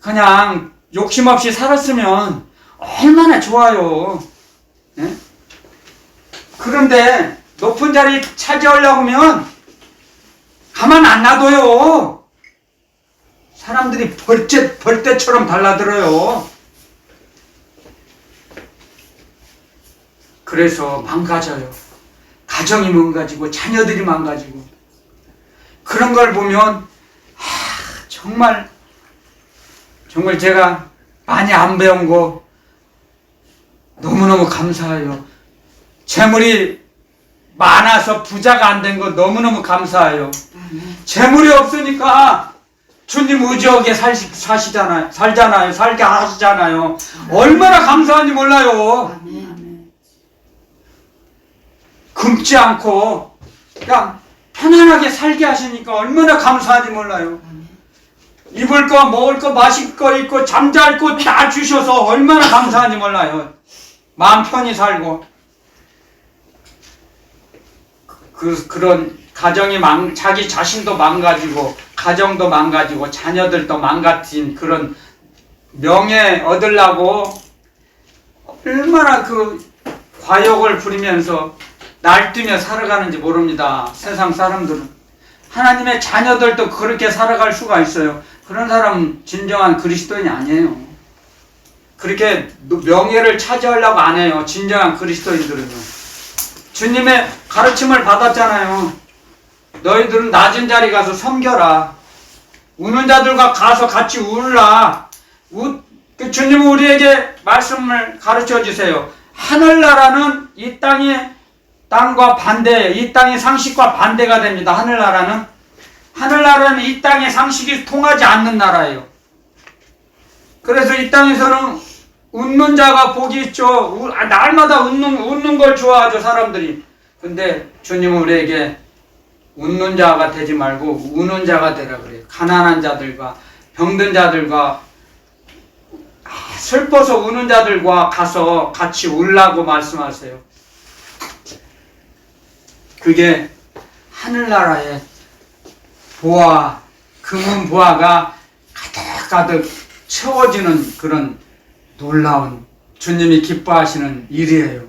[SPEAKER 1] 그냥 욕심 없이 살았으면 얼마나 좋아요. 네? 그런데 높은 자리 차지하려고 하면 가만 안 놔둬요. 사람들이 벌떼처럼 달라들어요. 그래서 망가져요. 가정이 망가지고 자녀들이 망가지고. 그런 걸 보면 정말 제가 많이 안 배운 거 너무너무 감사해요. 재물이 많아서 부자가 안 된 거 너무너무 감사해요. 재물이 없으니까 주님 의지하게 살잖아요. 살게 하시잖아요. 얼마나 감사한지 몰라요. 굶지 않고 그냥 편안하게 살게 하시니까 얼마나 감사한지 몰라요. 입을 거, 먹을 거, 마실 거 있고 잠잘 거 다 주셔서 얼마나 감사한지 몰라요. 마음 편히 살고. 그런 가정이 자기 자신도 망가지고 가정도 망가지고 자녀들도 망가진 그런 명예 얻으려고 얼마나 그 과욕을 부리면서 날뛰며 살아가는지 모릅니다. 세상 사람들은. 하나님의 자녀들도 그렇게 살아갈 수가 있어요. 그런 사람은 진정한 그리스도인이 아니에요. 그렇게 명예를 차지하려고 안 해요. 진정한 그리스도인들은요. 주님의 가르침을 받았잖아요. 너희들은 낮은 자리 가서 섬겨라. 우는 자들과 가서 같이 울라. 주님은 우리에게 말씀을 가르쳐 주세요. 하늘나라는 이 땅과 반대, 이 땅의 상식과 반대가 됩니다. 하늘나라는 이 땅의 상식이 통하지 않는 나라예요. 그래서 이 땅에서는 웃는 자가 복이 있죠. 날마다 웃는 걸 좋아하죠, 사람들이. 근데 주님은 우리에게 웃는 자가 되지 말고 우는 자가 되라 그래요. 가난한 자들과 병든 자들과 슬퍼서 우는 자들과 가서 같이 울라고 말씀하세요. 그게 하늘나라의 보화, 금은 보화가 가득가득 채워지는 그런 놀라운 주님이 기뻐하시는 일이에요.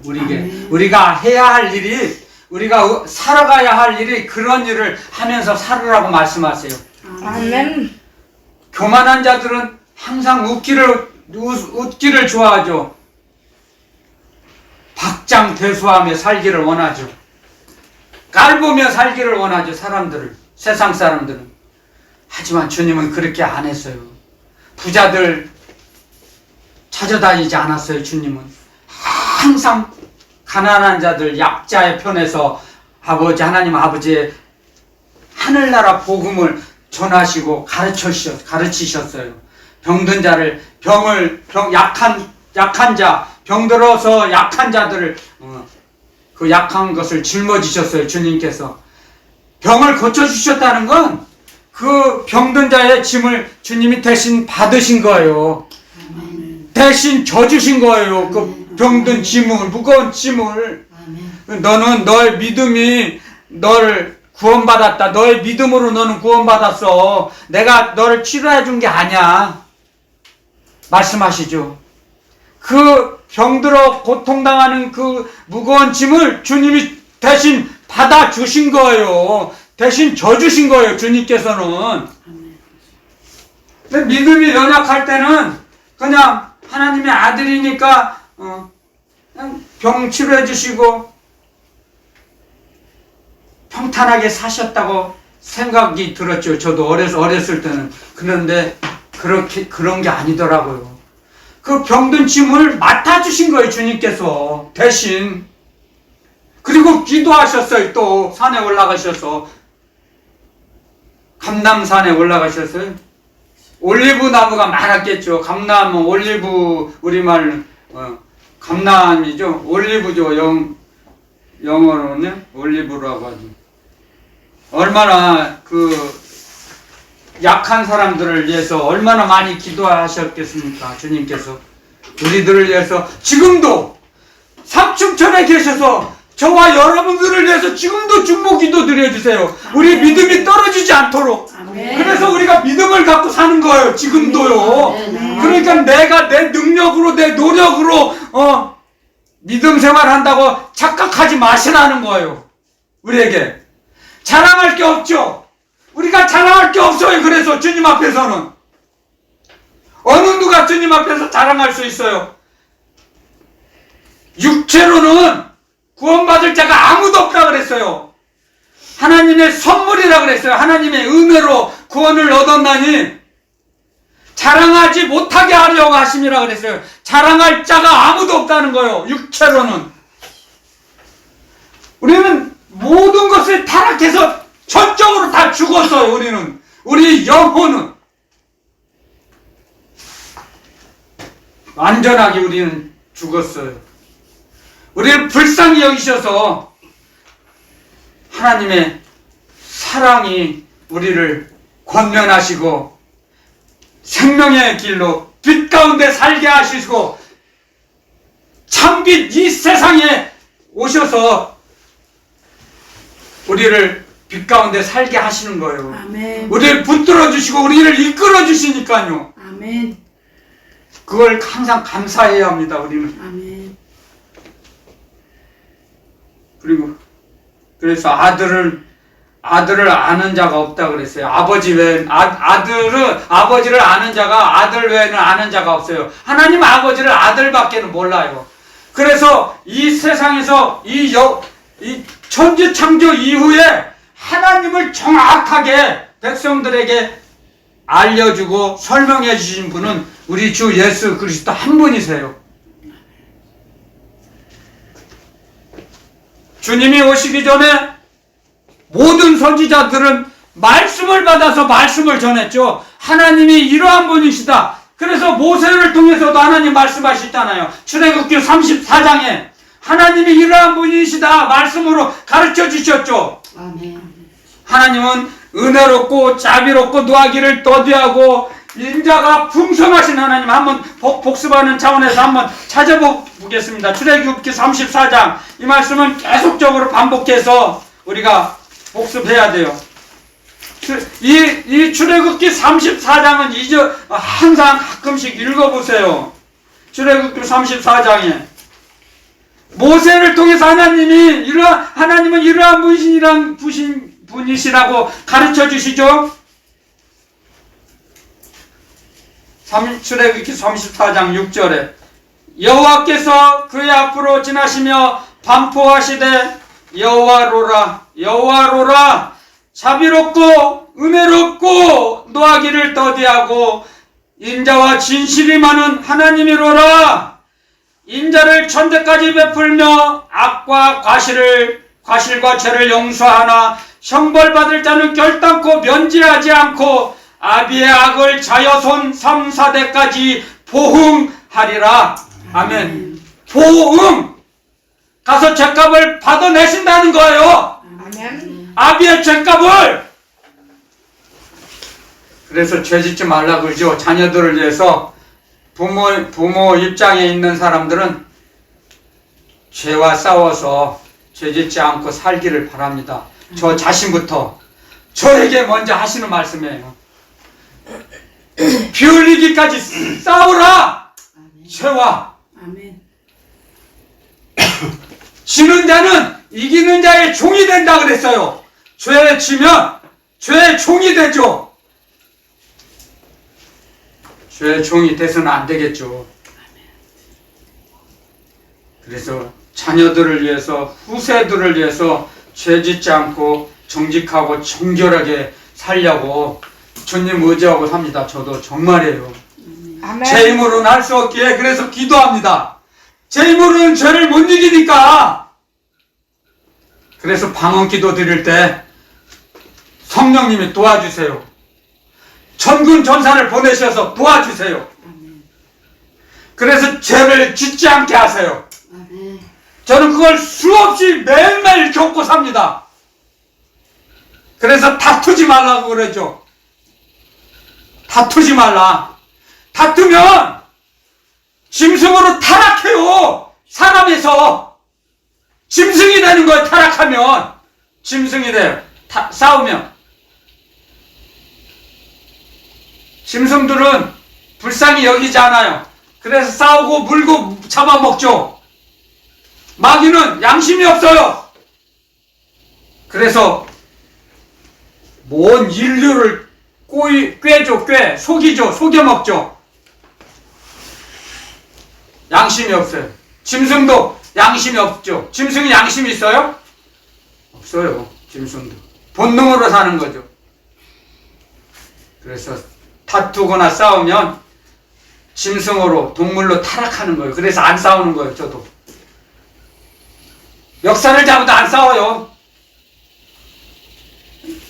[SPEAKER 1] 우리가 해야 할 일이, 우리가 살아가야 할 일이 그런 일을 하면서 살으라고 말씀하세요.
[SPEAKER 2] 아멘.
[SPEAKER 1] 교만한 자들은 항상 웃기를 좋아하죠. 박장대소하며 살기를 원하죠. 깔보며 살기를 원하죠. 세상 사람들은. 하지만 주님은 그렇게 안 했어요. 부자들 찾아다니지 않았어요. 주님은 항상 가난한 자들, 약자의 편에서 하나님 아버지의 하늘나라 복음을 전하시고 가르치셨어요. 병든 자를, 약한 자, 병들어서 약한 자들을, 그 약한 것을 짊어지셨어요. 주님께서. 병을 고쳐주셨다는 건 그 병든 자의 짐을 주님이 대신 받으신 거예요. 대신 져주신 거예요. 그 병든 짐을, 무거운 짐을. 너는 너의 믿음이 너를 구원받았다. 너의 믿음으로 너는 구원받았어. 내가 너를 치료해 준 게 아니야. 말씀하시죠. 그 병들어 고통당하는 그 무거운 짐을 주님이 대신 받아주신 거예요. 대신 져주신 거예요. 주님께서는. 근데 믿음이 연약할 때는 그냥 하나님의 아들이니까 그냥 병 치료해 주시고 평탄하게 사셨다고 생각이 들었죠. 저도 어렸을 때는. 그런데 그런 게 아니더라고요. 그 병든 짐을 맡아주신 거예요. 주님께서 대신. 그리고 기도하셨어요. 또 산에 올라가셔서 감람산에 올라가셨어요. 올리브 나무가 많았겠죠. 감람은 올리브, 우리말 감람이죠. 올리브죠. 영어로는 올리브라고 하죠. 얼마나 그 약한 사람들을 위해서 얼마나 많이 기도하셨겠습니까? 주님께서 우리들을 위해서 지금도 삼층천에 계셔서 저와 여러분들을 위해서 지금도 중보 기도 드려주세요. 우리 믿음이 떨어지지 않도록. 그래서 우리가 믿음을 갖고 사는 거예요. 지금도요. 그러니까 내가 내 능력으로, 내 노력으로 믿음 생활한다고 착각하지 마시라는 거예요. 우리에게 자랑할 게 없죠. 우리가 자랑할 게 없어요. 그래서 주님 앞에서는 어느 누가 주님 앞에서 자랑할 수 있어요? 육체로는 구원받을 자가 아무도 없다 그랬어요. 하나님의 선물이라 그랬어요. 하나님의 은혜로 구원을 얻었나니 자랑하지 못하게 하려고 하심이라 그랬어요. 자랑할 자가 아무도 없다는 거예요. 육체로는. 우리는 모든 것을 타락해서 전적으로 다 죽었어요. 우리 영혼은 완전하게 우리는 죽었어요. 우리를 불쌍히 여기셔서 하나님의 사랑이 우리를 권면하시고 생명의 길로 빛 가운데 살게 하시고 참빛 이 세상에 오셔서 우리를 빛 가운데 살게 하시는 거예요.
[SPEAKER 3] 아멘.
[SPEAKER 1] 우리를 붙들어 주시고 우리를 이끌어 주시니까요.
[SPEAKER 3] 아멘.
[SPEAKER 1] 그걸 항상 감사해야 합니다. 우리는.
[SPEAKER 3] 아멘.
[SPEAKER 1] 그리고 그래서 아들을 아는 자가 없다 그랬어요. 아버지를 아는 자가 아들 외에는 아는 자가 없어요. 하나님 아버지를 아들밖에는 몰라요. 그래서 이 세상에서 이 천지 창조 이후에 하나님을 정확하게 백성들에게 알려주고 설명해 주신 분은 우리 주 예수 그리스도 한 분이세요. 주님이 오시기 전에 모든 선지자들은 말씀을 받아서 말씀을 전했죠. 하나님이 이러한 분이시다. 그래서 모세를 통해서도 하나님 말씀하셨잖아요. 출애굽기 34장에 하나님이 이러한 분이시다 말씀으로 가르쳐 주셨죠.
[SPEAKER 3] 아멘.
[SPEAKER 1] 하나님은 은혜롭고 자비롭고 노하기를 더디하고 인자가 풍성하신 하나님. 한번 복습하는 차원에서 한번 찾아보겠습니다. 출애굽기 34장. 이 말씀은 계속적으로 반복해서 우리가 복습해야 돼요. 이 출애굽기 34장은 항상 가끔씩 읽어보세요. 출애굽기 34장에 모세를 통해서 하나님은 이러한 분이시라고 가르쳐 주시죠. 출애굽기 34장 6절에 여호와께서 그의 앞으로 지나시며 반포하시되 여호와로라 자비롭고 은혜롭고 노하기를 더디하고 인자와 진실이 많은 하나님이로라. 인자를 천대까지 베풀며 악과 과실과 죄를 용서하나 형벌받을 자는 결단코 면제하지 않고 아비의 악을 자여손 3, 4대까지 보응하리라. 아멘. 보응. 가서 죄값을 받아내신다는 거예요.
[SPEAKER 2] 아멘.
[SPEAKER 1] 아비의 죄값을. 그래서 죄짓지 말라 그러죠. 자녀들을 위해서 부모 입장에 있는 사람들은 죄와 싸워서 죄짓지 않고 살기를 바랍니다. 저 자신부터 저에게 먼저 하시는 말씀이에요. 피 흘리기까지 싸우라. 죄와.
[SPEAKER 3] 아멘.
[SPEAKER 1] 지는 자는 이기는 자의 종이 된다 그랬어요. 죄에 지면 죄의 종이 되죠. 죄의 종이 돼서는 안 되겠죠. 그래서 자녀들을 위해서 후세들을 위해서 죄짓지 않고 정직하고 정결하게 살려고 주님 의지하고 삽니다. 저도 정말이에요.
[SPEAKER 2] 아멘.
[SPEAKER 1] 제 힘으로는 할 수 없기에 그래서 기도합니다. 제 힘으로는 죄를 못 이기니까. 그래서 방언 기도 드릴 때 성령님이 도와주세요. 천군 전사를 보내셔서 도와주세요. 그래서 죄를 짓지 않게 하세요.
[SPEAKER 3] 아멘.
[SPEAKER 1] 저는 그걸 수없이 매일매일 겪고 삽니다. 그래서 다투지 말라고 그러죠. 다투지 말라. 다투면 짐승으로 타락해요. 사람에서 짐승이 되는 거예요. 타락하면 짐승이 돼요. 싸우면. 짐승들은 불쌍히 여기지 않아요. 그래서 싸우고 물고 잡아먹죠. 마귀는 양심이 없어요. 그래서 뭔 인류를 꿰죠. 속이죠. 속여먹죠. 양심이 없어요. 짐승도 양심이 없죠. 짐승이 양심이 있어요? 없어요. 짐승도 본능으로 사는 거죠. 그래서 다투거나 싸우면 짐승으로 동물로 타락하는 거예요. 그래서 안 싸우는 거예요. 저도 멱살을 잡아도 안 싸워요.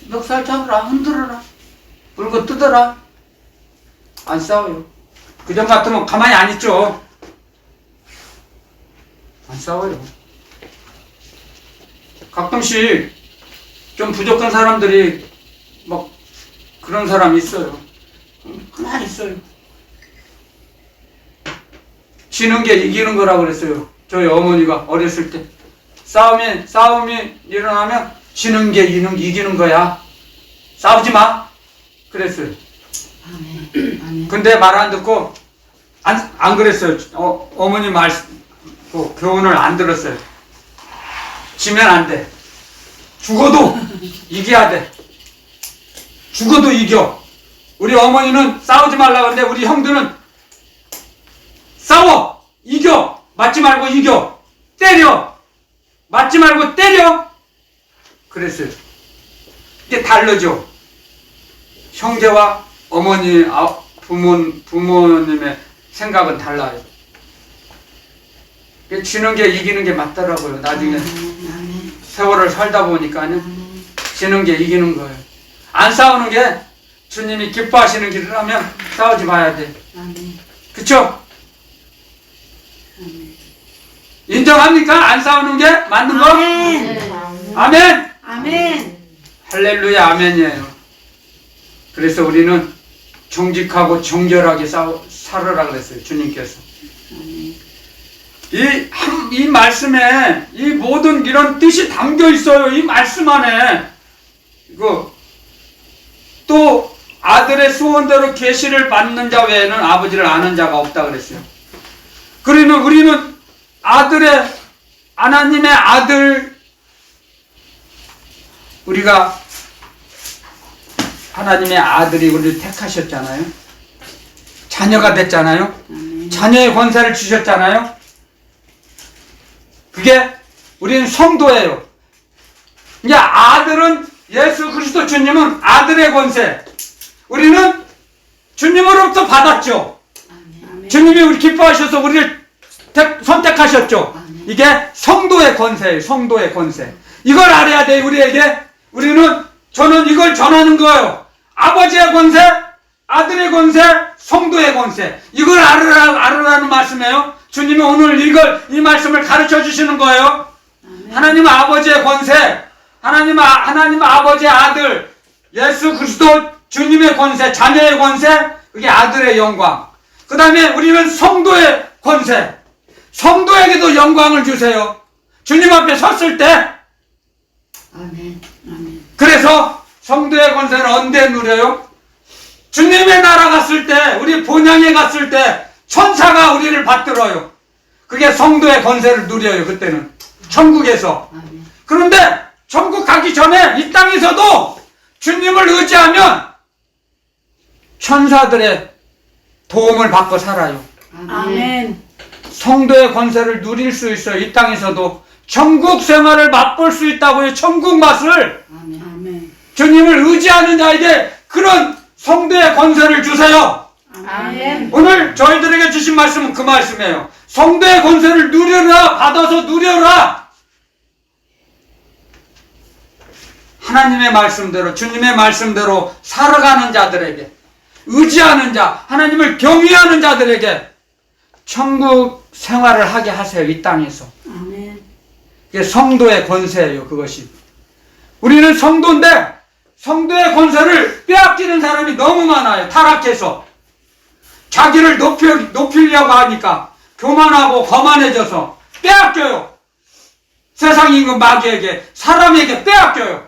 [SPEAKER 1] 멱살 잡으라. 흔들어라. 물고 뜯어라. 안 싸워요. 그전 같으면 가만히 안 있죠. 안 싸워요. 가끔씩 좀 부족한 사람들이 막 그런 사람이 있어요. 가만히 있어요. 지는 게 이기는 거라고 그랬어요. 저희 어머니가 어렸을 때 싸움이 일어나면 지는 게 이기는 거야. 싸우지 마. 그랬어요.
[SPEAKER 3] 아멘. 아멘.
[SPEAKER 1] 근데 말 안 듣고 안 그랬어요. 어머니 그 교훈을 안 들었어요. 지면 안 돼. 죽어도 이겨야 돼. 죽어도 이겨. 우리 어머니는 싸우지 말라고 하는데 우리 형들은 싸워. 이겨. 맞지 말고 이겨. 때려. 맞지 말고 때려. 그랬어요. 이게 다르죠. 형제와 어머니, 부모님의 생각은 달라요. 지는 게 이기는 게 맞더라고요. 나중에 세월을 살다 보니까는 지는 게 이기는 거예요. 안 싸우는 게 주님이 기뻐하시는 길이라면 싸우지 마야 돼. 그쵸? 인정합니까? 안 싸우는 게 맞는 거?
[SPEAKER 3] 아멘.
[SPEAKER 1] 아멘.
[SPEAKER 3] 아멘.
[SPEAKER 1] 할렐루야 아멘이에요. 그래서 우리는 정직하고 정결하게 살으라 그랬어요. 주님께서. 이 말씀에 이 모든 이런 뜻이 담겨 있어요. 이 말씀 안에. 또 아들의 소원대로 계시를 받는 자 외에는 아버지를 아는 자가 없다 그랬어요. 그러면 우리는 하나님의 아들, 우리가 하나님의 아들이 우리를 택하셨잖아요. 자녀가 됐잖아요. 자녀의 권세를 주셨잖아요. 그게 우리는 성도예요. 이제 아들은 예수 그리스도 주님은 아들의 권세. 우리는 주님으로부터 받았죠. 주님이 우리 기뻐하셔서 우리를 선택하셨죠. 이게 성도의 권세예요. 성도의 권세. 이걸 알아야 돼요. 우리에게. 저는 이걸 전하는 거예요. 아버지의 권세, 아들의 권세, 성도의 권세. 이걸 알으라는 말씀이에요. 주님이 오늘 이 말씀을 가르쳐 주시는 거예요. 하나님 아버지의 권세, 하나님 아버지의 아들, 예수 그리스도 주님의 권세, 자녀의 권세, 그게 아들의 영광. 그 다음에 우리는 성도의 권세. 성도에게도 영광을 주세요. 주님 앞에 섰을 때.
[SPEAKER 3] 아멘. 아멘.
[SPEAKER 1] 그래서 성도의 권세는 언제 누려요? 주님의 나라 갔을 때, 우리 본향에 갔을 때 천사가 우리를 받들어요. 그게 성도의 권세를 누려요. 그때는 천국에서.
[SPEAKER 3] 아멘.
[SPEAKER 1] 그런데 천국 가기 전에 이 땅에서도 주님을 의지하면 천사들의 도움을 받고 살아요.
[SPEAKER 2] 아멘.
[SPEAKER 1] 성도의 권세를 누릴 수 있어요. 이 땅에서도 천국 생활을 맛볼 수 있다고요. 천국 맛을.
[SPEAKER 3] 아멘. 아멘.
[SPEAKER 1] 주님을 의지하는 자에게 그런 성도의 권세를 주세요.
[SPEAKER 2] 아멘.
[SPEAKER 1] 오늘 저희들에게 주신 말씀은 그 말씀이에요. 성도의 권세를 누려라. 받아서 누려라. 하나님의 말씀대로, 주님의 말씀대로 살아가는 자들에게, 의지하는 자, 하나님을 경외하는 자들에게 천국 생활을 하게 하세요. 이 땅에서.
[SPEAKER 3] 아멘.
[SPEAKER 1] 이게 성도의 권세예요. 그것이. 우리는 성도인데 성도의 권세를 빼앗기는 사람이 너무 많아요. 타락해서. 자기를 높이려고 하니까 교만하고 거만해져서 빼앗겨요. 세상 임금 마귀에게, 사람에게 빼앗겨요.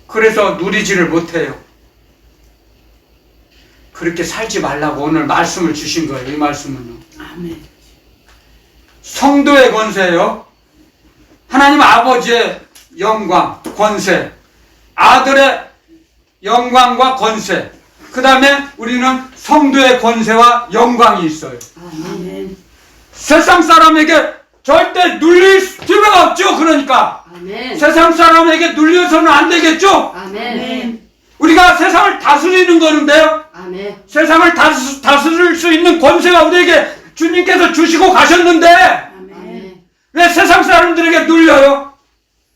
[SPEAKER 1] 그래서 누리지를 못해요. 그렇게 살지 말라고 오늘 말씀을 주신 거예요. 이 말씀은요.
[SPEAKER 3] 아멘.
[SPEAKER 1] 성도의 권세예요. 하나님 아버지의 영광, 권세, 아들의 영광과 권세, 그 다음에 우리는 성도의 권세와 영광이 있어요.
[SPEAKER 3] 아멘.
[SPEAKER 1] 세상 사람에게 절대 눌릴 필요가 없죠. 그러니까
[SPEAKER 3] 아멘.
[SPEAKER 1] 세상 사람에게 눌려서는 안 되겠죠.
[SPEAKER 3] 아멘.
[SPEAKER 1] 우리가 세상을 다스리는 거는데요.
[SPEAKER 3] 아멘.
[SPEAKER 1] 세상을 다스릴 수 있는 권세가 우리에게 주님께서 주시고 가셨는데
[SPEAKER 3] 아멘.
[SPEAKER 1] 왜 세상 사람들에게 눌려요?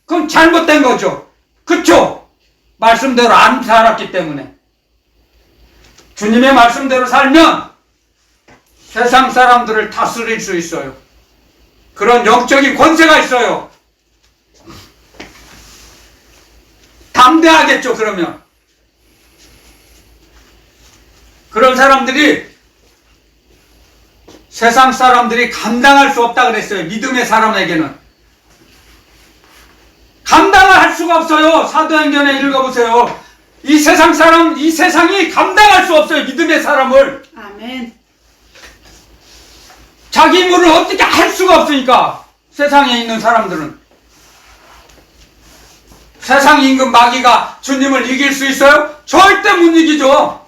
[SPEAKER 1] 그럼 잘못된 거죠. 그쵸? 말씀대로 안 살았기 때문에. 주님의 말씀대로 살면 세상 사람들을 다스릴 수 있어요. 그런 영적인 권세가 있어요. 담대하겠죠. 그러면 그런 사람들이 세상 사람들이 감당할 수 없다 그랬어요. 믿음의 사람에게는 감당을 할 수가 없어요. 사도행전에 읽어보세요. 이 세상이 감당할 수 없어요. 믿음의 사람을.
[SPEAKER 2] 아멘.
[SPEAKER 1] 자기 힘으로 어떻게 할 수가 없으니까. 세상에 있는 사람들은. 세상 임금 마귀가 주님을 이길 수 있어요? 절대 못 이기죠.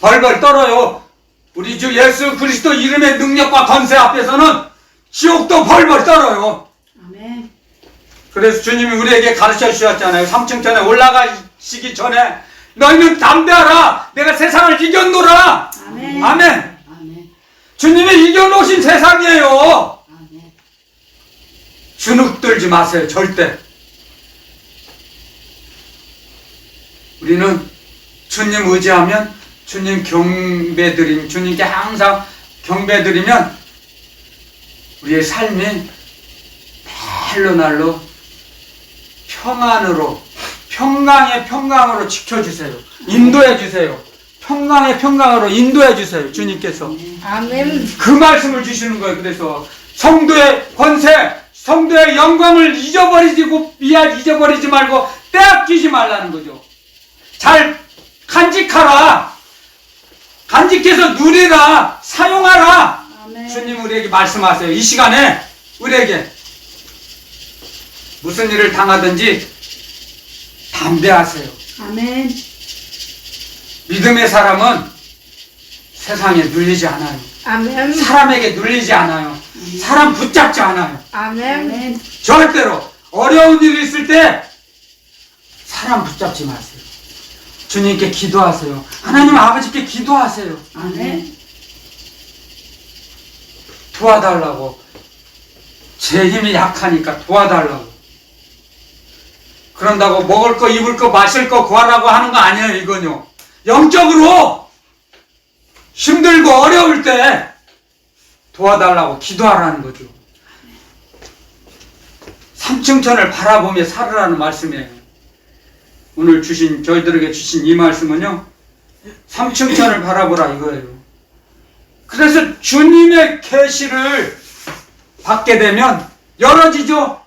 [SPEAKER 1] 벌벌 떨어요. 우리 주 예수 그리스도 이름의 능력과 권세 앞에서는 지옥도 벌벌 떨어요.
[SPEAKER 2] 아멘.
[SPEAKER 1] 그래서 주님이 우리에게 가르쳐 주셨잖아요. 3층천에 올라가시기 전에 너희는 담대하라. 내가 세상을 이겨노라.
[SPEAKER 2] 아멘.
[SPEAKER 1] 아멘.
[SPEAKER 3] 아멘.
[SPEAKER 1] 주님이 이겨놓으신 세상이에요.
[SPEAKER 3] 아멘.
[SPEAKER 1] 주눅들지 마세요. 절대. 우리는 주님 의지하면, 주님 경배드림, 주님께 항상 경배드리면 우리의 삶이 날로 날로 평안으로, 평강의 평강으로 지켜주세요. 인도해주세요. 평강의 평강으로 인도해주세요. 주님께서.
[SPEAKER 2] 아멘.
[SPEAKER 1] 그 말씀을 주시는 거예요. 그래서 성도의 권세, 성도의 영광을 잊어버리지 말고 빼앗기지 말라는 거죠. 잘 간직하라. 간직해서 누리라. 사용하라.
[SPEAKER 2] 아멘.
[SPEAKER 1] 주님 우리에게 말씀하세요. 이 시간에 우리에게 무슨 일을 당하든지 담대하세요.
[SPEAKER 2] 아멘.
[SPEAKER 1] 믿음의 사람은 세상에 눌리지 않아요.
[SPEAKER 2] 아멘.
[SPEAKER 1] 사람에게 눌리지 않아요. 사람 붙잡지 않아요.
[SPEAKER 2] 아멘.
[SPEAKER 1] 절대로 어려운 일이 있을 때 사람 붙잡지 마세요. 주님께 기도하세요. 하나님 아버지께 기도하세요.
[SPEAKER 2] 아멘.
[SPEAKER 1] 도와달라고. 제 힘이 약하니까 도와달라고. 그런다고 먹을 거, 입을 거, 마실 거 구하라고 하는 거 아니에요, 이건요. 영적으로 힘들고 어려울 때 도와달라고 기도하라는 거죠. 삼층천을 바라보며 살으라는 말씀이에요. 오늘 저희들에게 주신 이 말씀은요, 삼층천을 바라보라 이거예요. 그래서 주님의 계시를 받게 되면 열어지죠.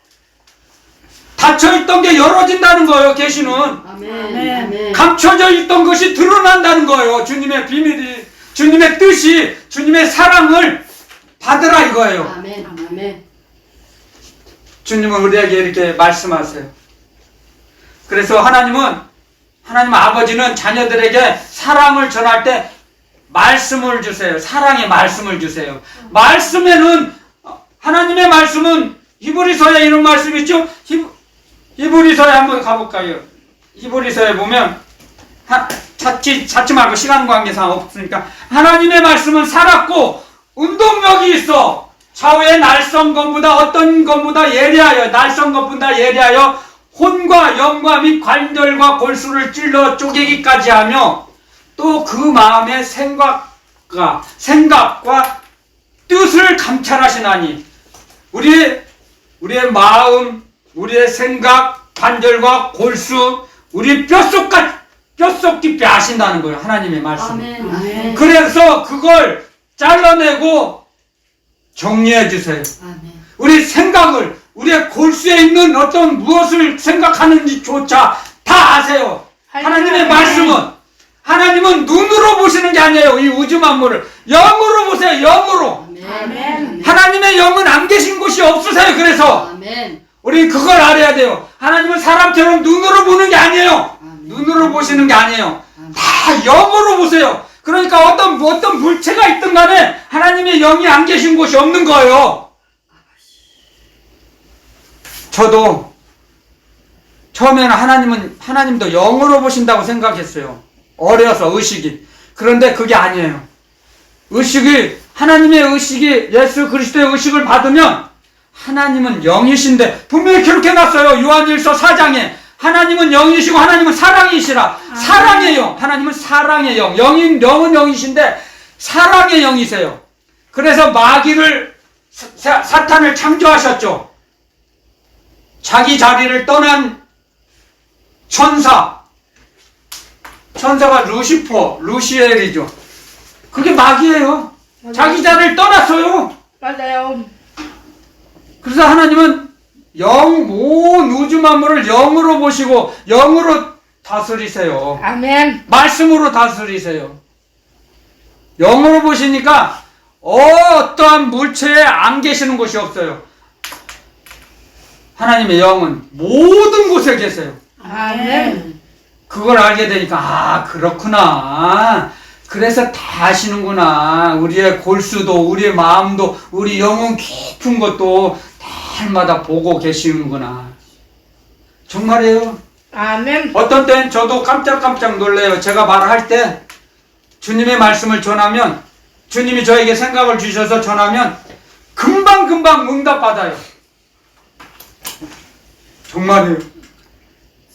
[SPEAKER 1] 닫혀있던 게 열어진다는 거예요, 계시는.
[SPEAKER 3] 아멘. 아멘.
[SPEAKER 1] 감춰져 있던 것이 드러난다는 거예요. 주님의 비밀이, 주님의 뜻이, 주님의 사랑을 받으라 이거예요.
[SPEAKER 3] 아멘. 아멘.
[SPEAKER 1] 주님은 우리에게 이렇게 말씀하세요. 그래서 하나님 아버지는 자녀들에게 사랑을 전할 때 말씀을 주세요. 사랑의 말씀을 주세요. 말씀에는, 하나님의 말씀은 히브리서에 이런 말씀이 있죠? 히브리서에 한번 가볼까요? 히브리서에 보면, 찾지 말고 시간 관계상 없으니까, 하나님의 말씀은 살았고, 운동력이 있어. 좌우의 날선 것보다 어떤 것보다 예리하여, 날선 것보다 예리하여, 혼과 영과 및 관절과 골수를 찔러 쪼개기까지 하며, 또 그 마음의 생각과 뜻을 감찰하시나니, 우리의 마음, 우리의 생각, 관절과 골수, 우리 뼛속 깊이 아신다는 거예요. 하나님의 말씀.
[SPEAKER 3] 아멘. 아멘.
[SPEAKER 1] 그래서 그걸 잘라내고 정리해 주세요.
[SPEAKER 3] 아멘.
[SPEAKER 1] 우리 생각을, 우리의 골수에 있는 어떤 무엇을 생각하는지조차 다 아세요. 하나님의 말씀은, 하나님은 눈으로 보시는 게 아니에요. 이 우주 만물을 영으로 보세요. 영으로.
[SPEAKER 3] 아멘.
[SPEAKER 1] 하나님의 영은 안 계신 곳이 없으세요. 그래서
[SPEAKER 3] 아멘.
[SPEAKER 1] 우리 그걸 알아야 돼요. 하나님은 사람처럼 눈으로 보는 게 아니에요. 눈으로 보시는 게 아니에요. 다 영으로 보세요. 그러니까 어떤 물체가 있든 간에 하나님의 영이 안 계신 곳이 없는 거예요. 저도 처음에는 하나님도 영으로 보신다고 생각했어요. 어려서 의식이. 그런데 그게 아니에요. 하나님의 의식이, 예수 그리스도의 의식을 받으면 하나님은 영이신데, 분명히 그렇게 놨어요. 요한일서 4장에 하나님은 영이시고 하나님은 사랑이시라. 사랑의 영. 하나님은 사랑의 영. 영은 영이신데 사랑의 영이세요. 그래서 마귀를, 사탄을 창조하셨죠. 자기 자리를 떠난 천사가 루시엘이죠. 그게 마귀예요. 자기 자리를 떠났어요.
[SPEAKER 2] 맞아요.
[SPEAKER 1] 그래서 하나님은 온 우주 만물을 영으로 보시고 영으로 다스리세요.
[SPEAKER 2] 아멘.
[SPEAKER 1] 말씀으로 다스리세요. 영으로 보시니까 어떠한 물체에 안 계시는 곳이 없어요. 하나님의 영은 모든 곳에 계세요.
[SPEAKER 2] 아멘.
[SPEAKER 1] 그걸 알게 되니까, 그렇구나. 그래서 다 아시는구나. 우리의 골수도, 우리의 마음도, 우리 영혼 깊은 것도 달마다 보고 계시는구나. 정말이에요.
[SPEAKER 2] 아멘.
[SPEAKER 1] 어떤 때는 저도 깜짝깜짝 놀래요. 제가 말할 때 주님의 말씀을 전하면, 주님이 저에게 생각을 주셔서 전하면 금방 응답받아요. 정말이에요.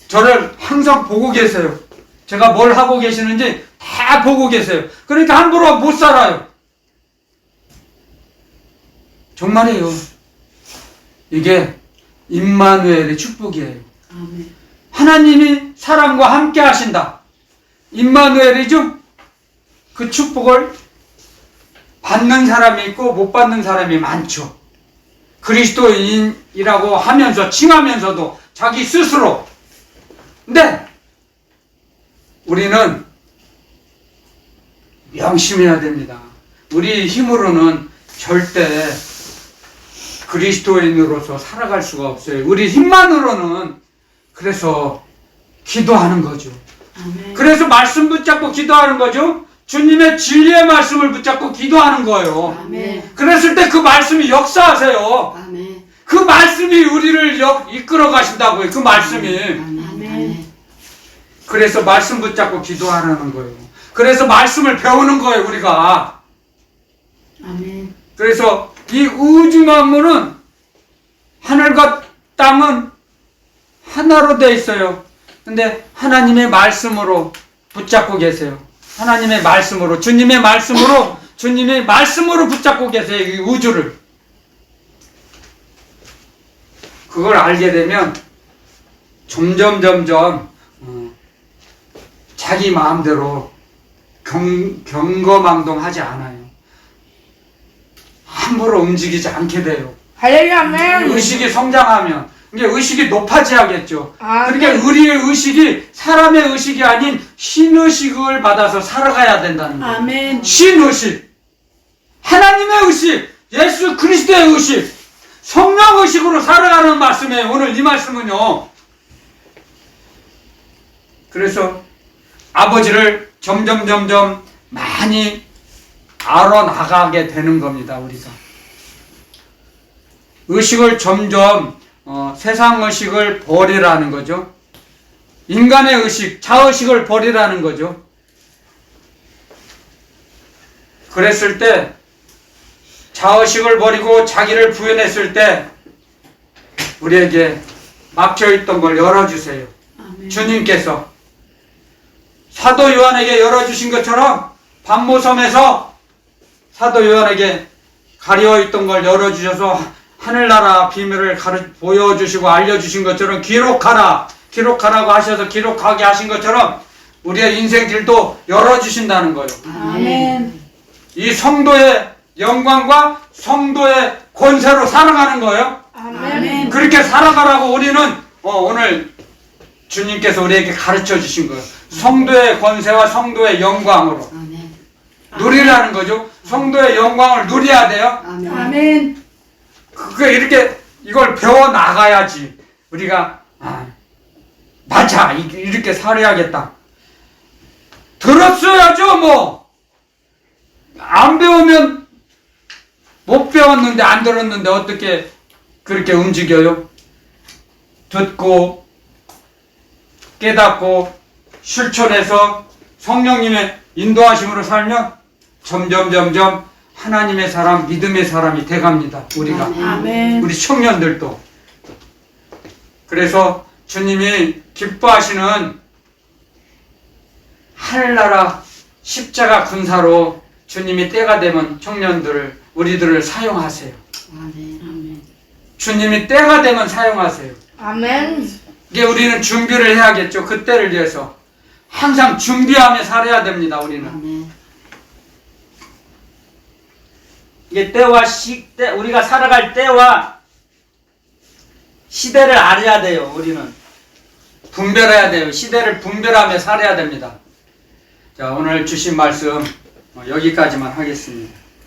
[SPEAKER 1] 저를 항상 보고 계세요. 제가 뭘 하고 계시는지 다 보고 계세요. 그러니까 함부로 못 살아요. 정말이에요. 이게 임마누엘의 축복이에요.
[SPEAKER 3] 아멘.
[SPEAKER 1] 하나님이 사람과 함께 하신다. 임마누엘이죠? 그 축복을 받는 사람이 있고 못 받는 사람이 많죠. 그리스도인이라고 하면서 칭하면서도 자기 스스로. 근데 우리는 명심해야 됩니다. 우리 힘으로는 절대 그리스도인으로서 살아갈 수가 없어요. 우리 힘만으로는. 그래서 기도하는 거죠.
[SPEAKER 3] 아멘.
[SPEAKER 1] 그래서 말씀 붙잡고 기도하는 거죠. 주님의 진리의 말씀을 붙잡고 기도하는 거예요.
[SPEAKER 3] 아멘.
[SPEAKER 1] 그랬을 때 그 말씀이 역사하세요.
[SPEAKER 3] 아멘.
[SPEAKER 1] 그 말씀이 우리를 이끌어 가신다고요. 그 말씀이.
[SPEAKER 3] 아멘.
[SPEAKER 1] 그래서 말씀 붙잡고 기도하라는 거예요. 그래서 말씀을 배우는 거예요, 우리가.
[SPEAKER 3] 아멘.
[SPEAKER 1] 그래서 이 우주 만물은 하늘과 땅은 하나로 되어 있어요. 근데 하나님의 말씀으로 붙잡고 계세요. 하나님의 말씀으로, 주님의 말씀으로, 주님의 말씀으로 붙잡고 계세요, 이 우주를. 그걸 알게 되면 점점 자기 마음대로 경거망동하지 않아요. 함부로 움직이지 않게 돼요.
[SPEAKER 2] 할렐루야, 아멘.
[SPEAKER 1] 의식이 성장하면 이게 의식이 높아져야겠죠.
[SPEAKER 2] 아멘.
[SPEAKER 1] 그러니까 우리의 의식이 사람의 의식이 아닌 신의식을 받아서 살아가야 된다는 거예요.
[SPEAKER 3] 아멘.
[SPEAKER 1] 신의식, 하나님의 의식, 예수 그리스도의 의식, 성령 의식으로 살아가는 말씀이에요. 오늘 이 말씀은요. 그래서 아버지를 점점 많이 알아나가게 되는 겁니다. 우리가 의식을 점점 세상 의식을 버리라는 거죠. 인간의 의식, 자의식을 버리라는 거죠. 그랬을 때 자의식을 버리고 자기를 부인했을 때 우리에게 막혀있던 걸 열어주세요.
[SPEAKER 3] 아멘.
[SPEAKER 1] 주님께서 사도 요한에게 열어주신 것처럼 반모섬에서 사도 요한에게 가려있던 걸 열어주셔서 하늘나라 비밀을 보여주시고 알려주신 것처럼 기록하라고 하셔서 기록하게 하신 것처럼 우리의 인생길도 열어주신다는 거예요.
[SPEAKER 3] 아멘.
[SPEAKER 1] 이 성도의 영광과 성도의 권세로 살아가는 거예요.
[SPEAKER 2] 아멘.
[SPEAKER 1] 그렇게 살아가라고 우리는 오늘 주님께서 우리에게 가르쳐 주신 거예요. 성도의 권세와 성도의 영광으로
[SPEAKER 3] 아멘.
[SPEAKER 1] 누리라는 거죠. 성도의 영광을 누려야 돼요.
[SPEAKER 3] 아멘.
[SPEAKER 2] 아멘.
[SPEAKER 1] 그게 이렇게 이걸 배워 나가야지 우리가 맞아 이렇게 살아야겠다. 들었어야죠. 뭐 안 배우면 못 배웠는데 안 들었는데 어떻게 그렇게 움직여요? 듣고 깨닫고 실천해서 성령님의 인도하심으로 살면 점점 하나님의 사람, 믿음의 사람이 돼갑니다. 우리가.
[SPEAKER 2] 아멘.
[SPEAKER 1] 우리 청년들도. 그래서 주님이 기뻐하시는 하늘나라 십자가 군사로 주님이 때가 되면 청년들을, 우리들을 사용하세요.
[SPEAKER 3] 아멘.
[SPEAKER 1] 주님이 때가 되면 사용하세요.
[SPEAKER 2] 아멘.
[SPEAKER 1] 이게 우리는 준비를 해야겠죠. 그 때를 위해서. 항상 준비하며 살아야 됩니다. 우리는.
[SPEAKER 3] 아멘.
[SPEAKER 1] 이게 때와 우리가 살아갈 때와 시대를 알아야 돼요. 우리는 분별해야 돼요. 시대를 분별하며 살아야 됩니다. 자, 오늘 주신 말씀 여기까지만 하겠습니다.